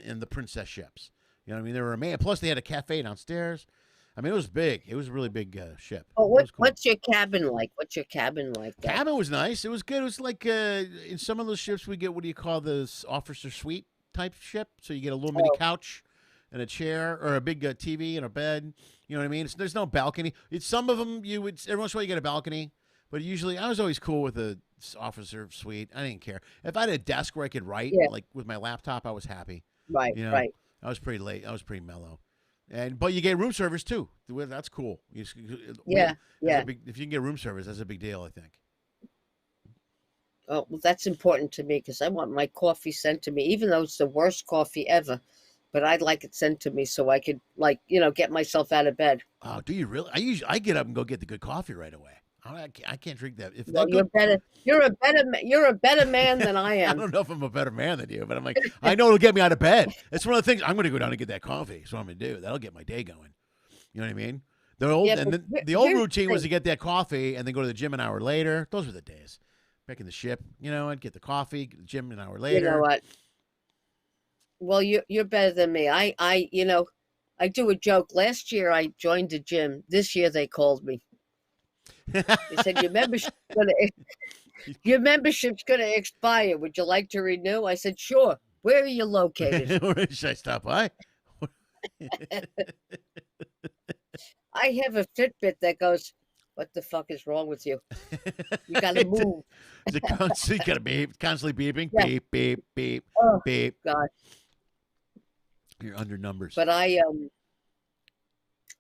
in the Princess ships. You know what I mean? They were amazing. Plus, they had a cafe downstairs. I mean, it was big. It was a really big ship. Oh, It was cool. what's your cabin like? What's your cabin like? Though? Cabin was nice. It was good. It was like in some of those ships we get, what do you call this, officer suite type ship? So you get a little mini couch and a chair, or a big TV and a bed. You know what I mean? There's no balcony. It's some of them you would every once in a while you get a balcony, but usually I was always cool with the officer suite. I didn't care if I had a desk where I could write, like with my laptop. I was happy. Right, you know? right. I was pretty late. I was pretty mellow. But you get room service too. That's cool. Yeah. If you can get room service, that's a big deal, I think. Oh, well, that's important to me because I want my coffee sent to me, even though it's the worst coffee ever. But I'd like it sent to me so I could, get myself out of bed. Oh, do you really? I get up and go get the good coffee right away. I can't drink that. If well, you're better. You're a better man than I am. I don't know if I'm a better man than you, but I'm like, I know it'll get me out of bed. It's one of the things. I'm going to go down and get that coffee. That's what I'm going to do. That'll get my day going. You know what I mean? The old routine was to get that coffee and then go to the gym an hour later. Those were the days. Back in the ship, I'd get the coffee, get the gym an hour later. You know what? Well, you're better than me. I do a joke. Last year I joined the gym. This year they called me. They said your membership's gonna expire. Would you like to renew? I said sure. Where are you located? Should I stop by? I have a Fitbit that goes, what the fuck is wrong with you? You gotta move. You gotta beep, constantly beeping. Yeah. Beep, beep, beep, Oh, beep. God. You're under numbers. But I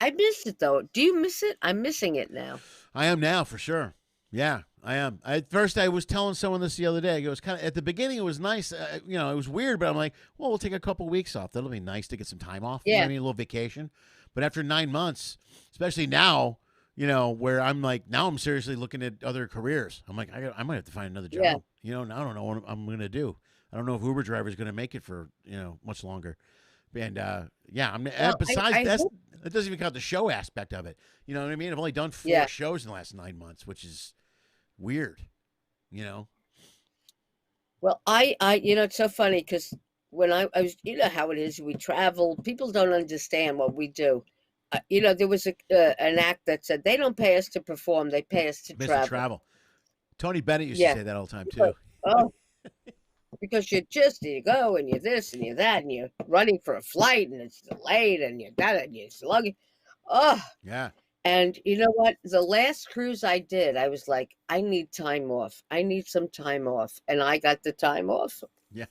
miss it though. Do you miss it? I'm missing it now. I am now, for sure. Yeah, I am. At first, I was telling someone this the other day. It was kind of, at the beginning, it was nice. It was weird, but I'm like, well, we'll take a couple weeks off. That'll be nice to get some time off. Yeah. You know what I mean? A little vacation. But after 9 months, especially now, where I'm like, now I'm seriously looking at other careers. I'm like, I might have to find another job. Yeah. Now I don't know what I'm going to do. I don't know if Uber driver is going to make it for, much longer. And besides that doesn't even count the show aspect of it. You know what I mean? I've only done 4 shows in the last 9 months, which is weird. Well, I it's so funny because when I was, how it is, we travel. People don't understand what we do. There was an act that said they don't pay us to perform; they pay us to travel. Tony Bennett used to say that all the time too. Because you go and you're this and you're that and you're running for a flight and it's delayed and you're that and you're slugging. Oh, yeah. And you know what? The last cruise I did, I was like, I need time off. I need some time off. And I got the time off. Yeah.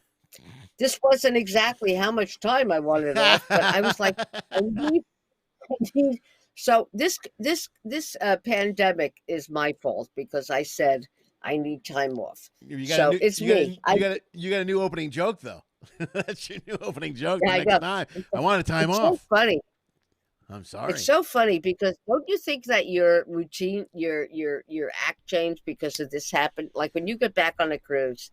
This wasn't exactly how much time I wanted off, but I was like, I need. So this pandemic is my fault because I said I need time off. It's me. You got a new opening joke though. That's your new opening joke. Yeah, the next time I want a time off. So funny. I'm sorry. It's so funny because don't you think that your routine, your act changed because of this happened? Like when you get back on a cruise,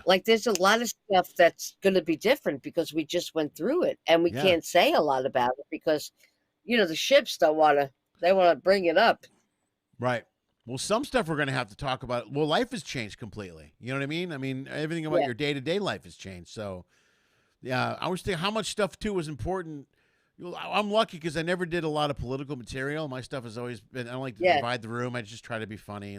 like there's a lot of stuff that's going to be different because we just went through it and we can't say a lot about it because, the ships they want to bring it up. Right. Well, some stuff we're going to have to talk about. Well, life has changed completely. You know what I mean? I mean, everything about your day-to-day life has changed. So, yeah, I was thinking how much stuff, too, was important. I'm lucky because I never did a lot of political material. My stuff has always been, I don't like to divide the room. I just try to be funny.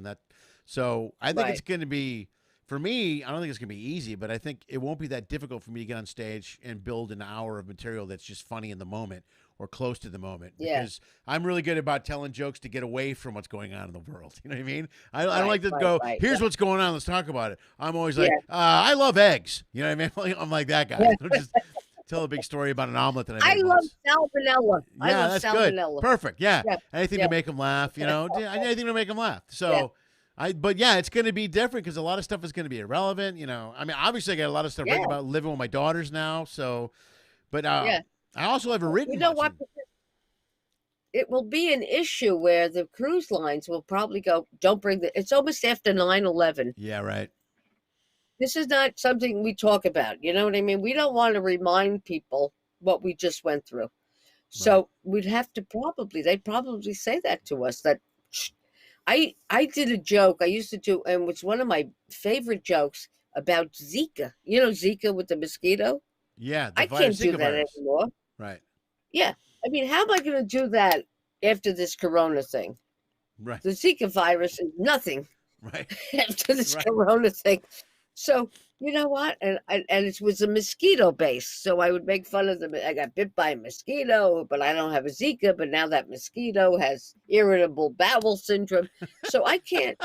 So I think it's going to be, for me, I don't think it's going to be easy, but I think it won't be that difficult for me to get on stage and build an hour of material that's just funny in the moment or close to the moment. Because I'm really good about telling jokes to get away from what's going on in the world. You know what I mean? I don't like to go, here's what's going on, let's talk about it. I'm always like, I love eggs. You know what I mean? I'm like that guy. Just tell a big story about an omelet that I made love once. salmonella. Yeah, that's salmonella. Good. Perfect. Yeah. Anything to make them laugh, anything to make them laugh. So but it's going to be different because a lot of stuff is going to be irrelevant. I mean, obviously I got a lot of stuff written about living with my daughters now. So, but I also have a written. You know what? It will be an issue where the cruise lines will probably go, don't bring it's almost after 9/11. Yeah, right. This is not something we talk about. You know what I mean? We don't want to remind people what we just went through. So we'd have to they'd probably say that to us that I did a joke I used to do, and it's one of my favorite jokes about Zika. Zika with the mosquito? Yeah. I can't do that anymore. Right. Yeah. I mean, how am I going to do that after this corona thing. Right. The Zika virus is nothing Right. after this Right. corona thing. So you know what? And it was a mosquito base. So I would make fun of them. I got bit by a mosquito, but I don't have a Zika. But now that mosquito has irritable bowel syndrome. So I can't,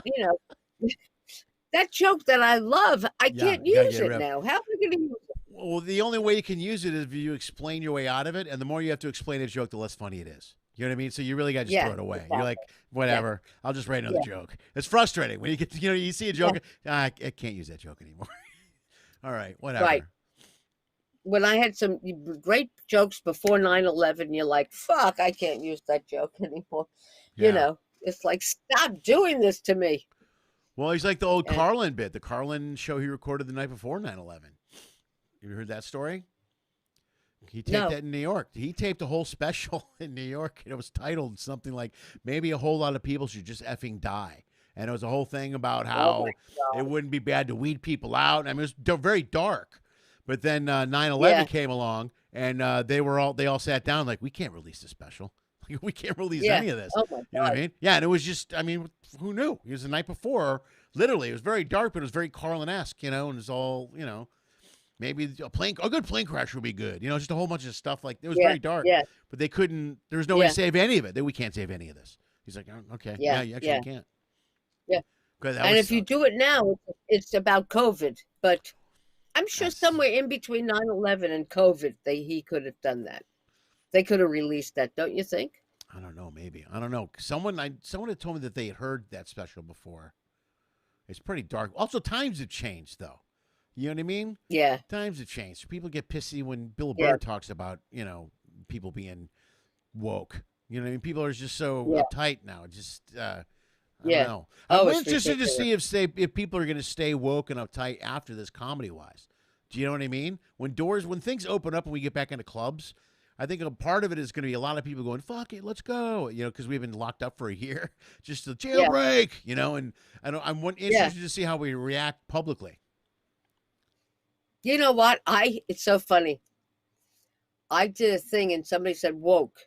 that joke that I love, I Yeah, can't you gotta use get it rid of. now. How am I going to use it? Well, the only way you can use it is if you explain your way out of it, and the more you have to explain a joke, the less funny it is. You know what I mean? So you really got to just throw it away. Exactly. You're like, whatever. I'll just write another joke. It's frustrating when you get, you see a joke. I can't use that joke anymore. All right, whatever. Right. When I had some great jokes before 9/11, you're like, fuck, I can't use that joke anymore. Yeah. It's like, stop doing this to me. Well, he's like the old And- Carlin bit, the Carlin show he recorded the night before 9/11. You heard that story? He taped that in New York. He taped a whole special in New York, and it was titled something like "Maybe a Whole Lot of People Should Just Effing Die." And it was a whole thing about how it wouldn't be bad to weed people out. I mean, it was very dark. But then 9/11 came along, and they all sat down like, we can't release this special. We can't release any of this. Oh my God. You know what I mean? Yeah, and it was just, I mean, who knew? It was the night before. Literally, it was very dark, but it was very Carlin-esque, and it was all, maybe a good plane crash would be good. Just a whole bunch of stuff like it was very dark. Yeah. But they couldn't. There was no way to save any of it. We can't save any of this. He's like, oh, okay, Yeah, you actually can't. Yeah. And if you do it now, it's about COVID. But I'm sure somewhere in between 9/11 and COVID, he could have done that. They could have released that, don't you think? I don't know. Maybe I don't know. Someone had told me that they had heard that special before. It's pretty dark. Also, times have changed, though. You know what I mean? Yeah. Times have changed. People get pissy when Bill Burr talks about, people being woke. You know what I mean? People are just so uptight now. Just, I don't know. I'm interested to see if people are going to stay woke and uptight after this comedy-wise. Do you know what I mean? When things open up and we get back into clubs, I think a part of it is going to be a lot of people going, fuck it, let's go. Because we've been locked up for a year. Just a jailbreak, and I'm interested to see how we react publicly. You know what? It's so funny. I did a thing and somebody said woke.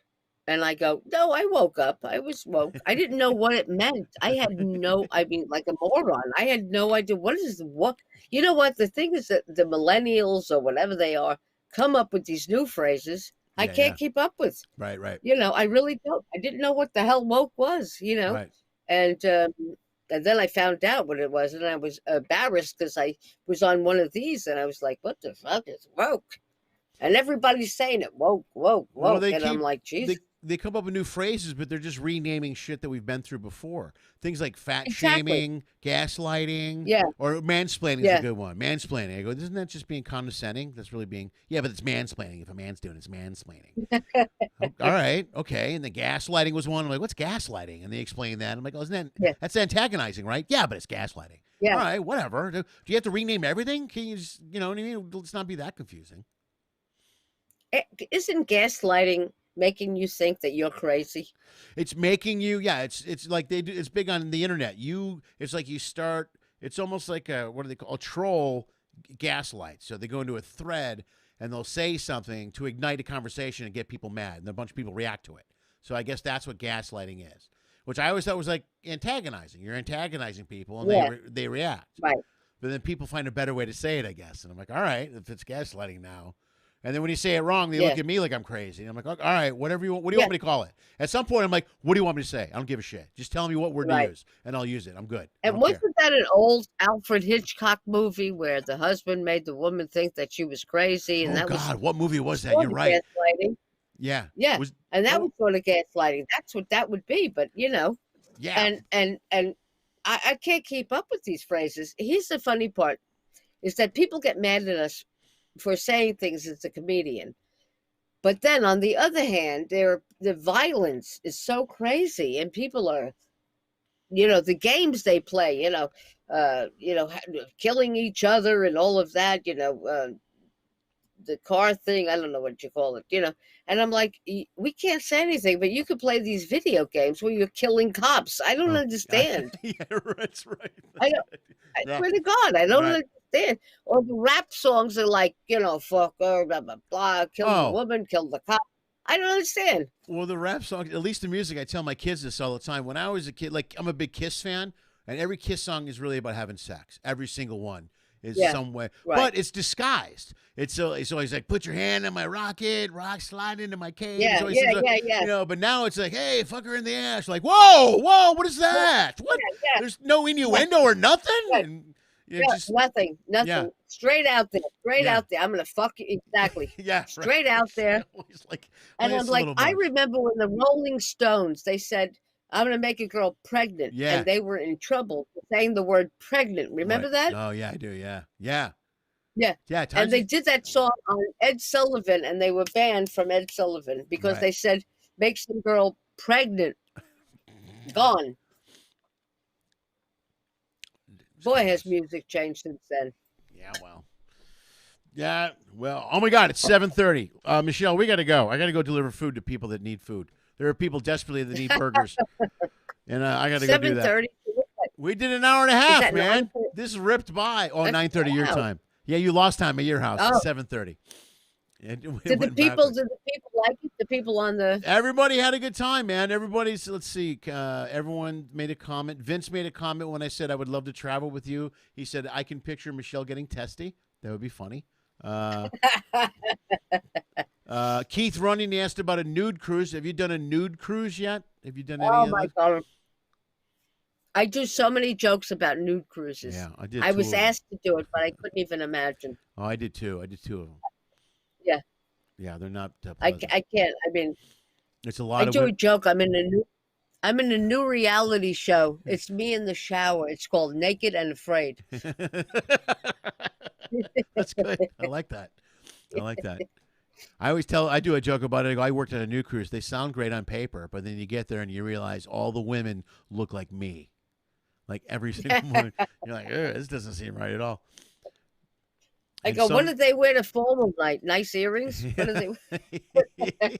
And I go, no, I woke up. I was woke. I didn't know what it meant. Like a moron. I had no idea. What is woke? You know what? The thing is that the millennials or whatever they are come up with these new phrases I can't keep up with. Right. I really don't. I didn't know what the hell woke was, Right. And then I found out what it was, and I was embarrassed because I was on one of these, and I was like, what the fuck is woke? And everybody's saying it, woke. Well, and I'm like, Jesus. They come up with new phrases, but they're just renaming shit that we've been through before. Things like fat Exactly. shaming, gaslighting, or mansplaining is a good one. Mansplaining. I go, isn't that just being condescending? That's really being, but it's mansplaining. If a man's doing it, it's mansplaining. All right, okay. And the gaslighting was one. I'm like, what's gaslighting? And they explain that. I'm like, oh, that's antagonizing, right? Yeah, but it's gaslighting. Yeah. All right, whatever. Do you have to rename everything? Can you just, you know what I mean? Let's not be that confusing. Isn't gaslighting making you think that you're crazy? It's making you, it's like they do. It's big on the internet. It's like you start. It's almost like what do they call a troll gaslight? So they go into a thread and they'll say something to ignite a conversation and get people mad, and a bunch of people react to it. So I guess that's what gaslighting is, which I always thought was like antagonizing. You're antagonizing people, and they react. Right. But then people find a better way to say it, I guess. And I'm like, all right, if it's gaslighting now. And then when you say it wrong, they look at me like I'm crazy. And I'm like, all right, whatever you want. What do you want me to call it? At some point, I'm like, what do you want me to say? I don't give a shit. Just tell me what word to use, and I'll use it. I'm good. And wasn't that an old Alfred Hitchcock movie where the husband made the woman think that she was crazy? And what movie was that? You're right. Gaslighting. Yeah. And that was sort of gaslighting. That's what that would be. But, Yeah. And I can't keep up with these phrases. Here's the funny part, is that people get mad at us for saying things as a comedian. But then on the other hand, the violence is so crazy, and people are, the games they play, killing each other and all of that, the car thing, I don't know what you call it, and I'm like, we can't say anything, but you could play these video games where you're killing cops. I don't understand. That's right. I swear to God, I don't understand. Or the rap songs are like, fuck her, blah, blah, blah, kill the woman, kill the cop. I don't understand. Well, the rap song, at least the music, I tell my kids this all the time. When I was a kid, like I'm a big Kiss fan, and every Kiss song is really about having sex. Every single one is some way, right. but it's disguised. It's always like, put your hand on my rocket, rock slide into my cage. Yeah. You know, but now it's like, hey, fuck her in the ass. Like, whoa, what is that? What? Yeah. There's no innuendo or nothing. Right. And, nothing. Yeah. Straight out there. I'm gonna fuck you exactly. Yeah, straight out there. And I'm like, I remember when the Rolling Stones, they said, I'm gonna make a girl pregnant. Yeah. And they were in trouble for saying the word pregnant. Remember that? Oh yeah, I do. Yeah. And they did that song on Ed Sullivan, and they were banned from Ed Sullivan because they said, make some girl pregnant. Gone. Boy, has music changed since then. Yeah, well, oh my God, it's 7:30. Michelle, we got to go. I got to go deliver food to people that need food. There are people desperately that need burgers. And I got to go do that. 7:30? We did an hour and a half, man. This ripped by. Oh, 9:30 your time. Yeah, you lost time at your house. It's 7:30. Did the people like it? The people on the... Everybody had a good time, man. Everybody's, let's see, everyone made a comment. Vince made a comment when I said I would love to travel with you. He said, I can picture Michelle getting testy. That would be funny. Keith Running asked about a nude cruise. Have you done a nude cruise yet? Have you done any of those? Oh, my God. I do so many jokes about nude cruises. Yeah, I did. I was asked to do it, but I couldn't even imagine. Oh, I did too. I did two of them. Yeah. Yeah, they're not. I can't. I mean, it's a lot. I do a joke. I'm in a new reality show. It's me in the shower. It's called Naked and Afraid. That's good. I like that. I do a joke about it. I worked at a nude cruise. They sound great on paper, but then you get there and you realize all the women look like me. Like every single one. You're like, this doesn't seem right at all. I go, what did they wear to formal night? Nice earrings? What did they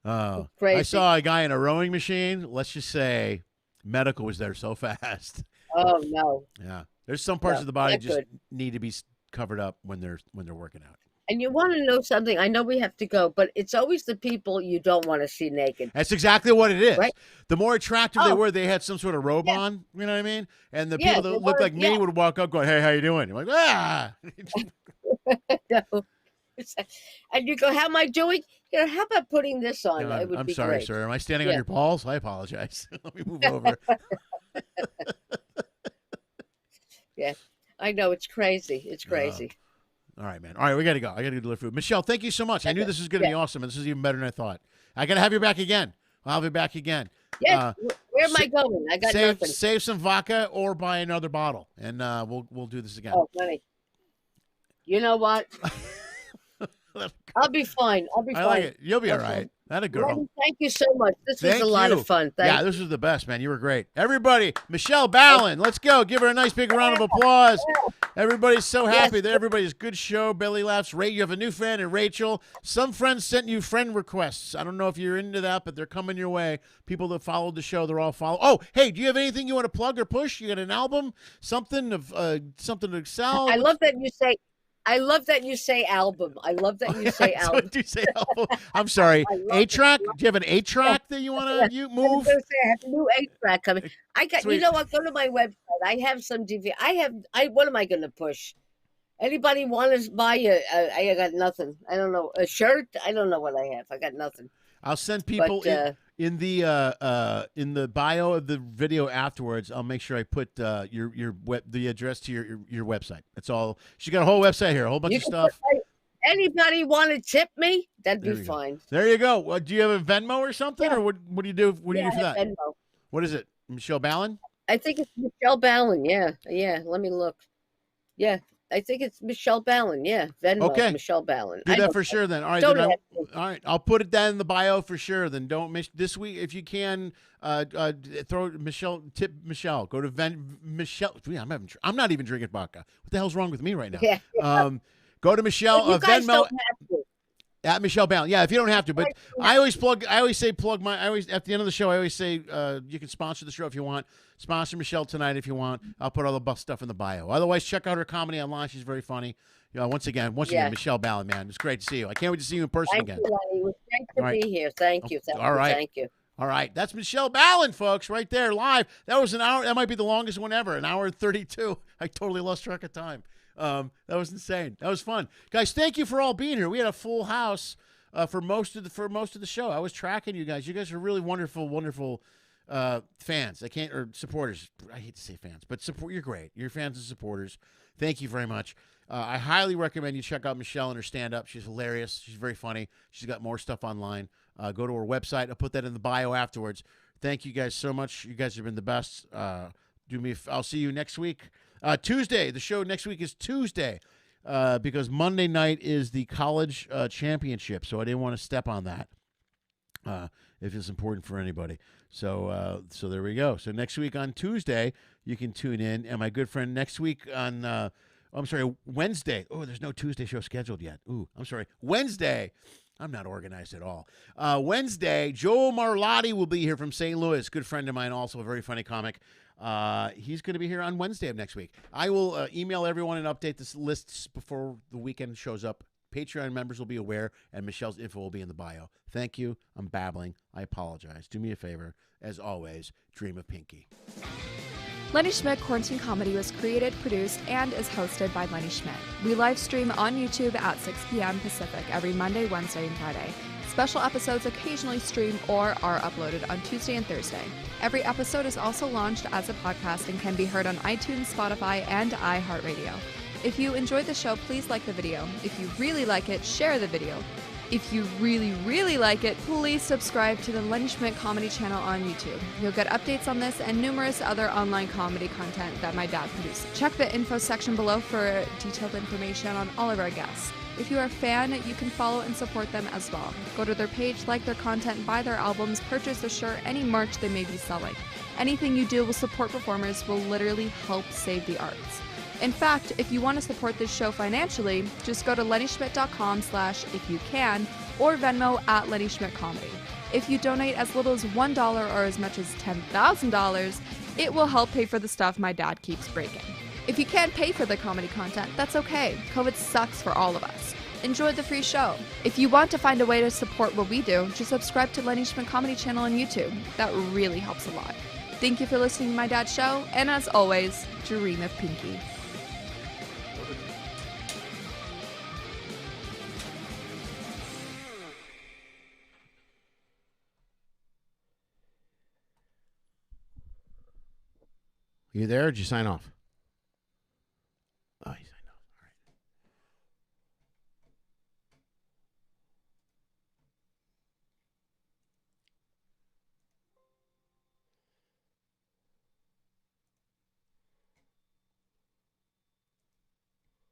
Oh, crazy. I saw a guy in a rowing machine. Let's just say medical was there so fast. Oh, no. Yeah. There's some parts of the body just need to be covered up when they're working out. And you want to know something? I know we have to go, but it's always the people you don't want to see naked. That's exactly what it is. Right? The more attractive they were, they had some sort of robe on. You know what I mean? And the people that look like me would walk up going, hey, how you doing? You're like, ah. No. And you go, how am I doing? You know, how about putting this on? No, it would I'm be sorry, great. sir. Am I standing on your balls? I apologize. Let me move over. Yeah. I know. It's crazy. It's crazy. All right, man. All right, we got to go. I got to go deliver food. Michelle, thank you so much. I knew this was going to be awesome, and this is even better than I thought. I got to have you back again. I'll have you back again. Yes. Where am I going? I got nothing. Save some vodka or buy another bottle, and we'll do this again. Oh, funny. You know what? I'll be fine. I like it. You'll be all right. That a girl. Well, thank you so much. This was a lot of fun. Yeah, this was the best, man. You were great. Everybody, Michelle Balan, let's go. Give her a nice big round of applause. Everybody's so happy that everybody's good show. Belly laughs. You have a new friend, and Rachel. Some friends sent you friend requests. I don't know if you're into that, but they're coming your way. People that followed the show, they're all following. Oh, hey, do you have anything you want to plug or push? You got an album? Something to sell? I love that you say. I love that you say album. I love that you say album. Do you say album? I'm sorry. 8-track? Do you have an 8-track that you want to move? I have a new 8-track coming. I got. Sweet. You know what? Go to my website. I have some DVD. What am I going to push? Anybody want to buy I got nothing. I don't know. A shirt? I don't know what I have. I got nothing. I'll send people in the bio of the video afterwards. I'll make sure I put the address to your website. That's all. She got a whole website here, a whole bunch of stuff. Anybody want to tip me? That'd be fine. There you go. Do you have a Venmo or something, or what do you do? What do you do for that? Venmo. What is it? Michelle Balan? I think it's Michelle Balan. Yeah. Let me look. Yeah. I think it's Michelle Balan. Yeah, Venmo. Okay. Michelle Balan. Do that for sure then. All right. All right. I'll put it down in the bio for sure. Then don't miss this week if you can. Throw Michelle. Tip Michelle. Go to Michelle. I'm not even drinking vodka. What the hell's wrong with me right now? Yeah. Go to Michelle. You guys Venmo. don't have to. At Michelle Balan. Yeah, if you don't have to, but I always say plug my. I always at the end of the show. I always say you can sponsor the show if you want. Sponsor Michelle tonight if you want. I'll put all the stuff in the bio. Otherwise, check out her comedy online. She's very funny. Once again, Michelle Balan, man, it's great to see you. I can't wait to see you in person again. Thank you, Lenny. It was great to be here. Thank you. All right. Thank you. All right, that's Michelle Balan, folks, right there, live. That was an hour. That might be the longest one ever, an hour and 32. I totally lost track of time. That was insane. That was fun, guys. Thank you for all being here. We had a full house for most of the show. I was tracking you guys. You guys are really wonderful fans. Or supporters. I hate to say fans, but support. You're great. You're fans and supporters. Thank you very much. I highly recommend you check out Michelle and her stand-up. She's hilarious. She's very funny. She's got more stuff online. Go to her website. I'll put that in the bio afterwards. Thank you guys so much. You guys have been the best. I'll see you next week. Tuesday. The show next week is Tuesday because Monday night is the college championship, so I didn't want to step on that if it's important for anybody. So there we go. So next week on Tuesday, you can tune in. And my good friend next week on Wednesday. Oh, there's no Tuesday show scheduled yet. Wednesday. I'm not organized at all. Wednesday, Joe Marlotti will be here from St. Louis. Good friend of mine, also a very funny comic. He's going to be here on Wednesday of next week. I will email everyone and update this lists before the weekend shows up. Patreon members will be aware, and Michelle's info will be in the bio. Thank you. I'm babbling. I apologize. Do me a favor. As always, dream of Pinky. Lenny Schmidt Quarantine Comedy was created, produced, and is hosted by Lenny Schmidt. We live stream on YouTube at 6 p.m. Pacific every Monday, Wednesday, and Friday. Special episodes occasionally stream or are uploaded on Tuesday and Thursday. Every episode is also launched as a podcast and can be heard on iTunes, Spotify, and iHeartRadio. If you enjoyed the show, please like the video. If you really like it, share the video. If you really, really like it, please subscribe to the Lenny Schmidt Comedy channel on YouTube. You'll get updates on this and numerous other online comedy content that my dad produces. Check the info section below for detailed information on all of our guests. If you are a fan, you can follow and support them as well. Go to their page, like their content, buy their albums, purchase their shirt, any merch they may be selling. Anything you do will support performers will literally help save the arts. In fact, if you want to support this show financially, just go to lennyschmidt.com/ifyoucan or Venmo at Lenny Schmidt Comedy. If you donate as little as $1 or as much as $10,000, it will help pay for the stuff my dad keeps breaking. If you can't pay for the comedy content, that's okay. COVID sucks for all of us. Enjoy the free show. If you want to find a way to support what we do, just subscribe to Lenny Schmidt Comedy channel on YouTube. That really helps a lot. Thank you for listening to my dad's show, and as always, dream of Pinky. You there? Or did you sign off?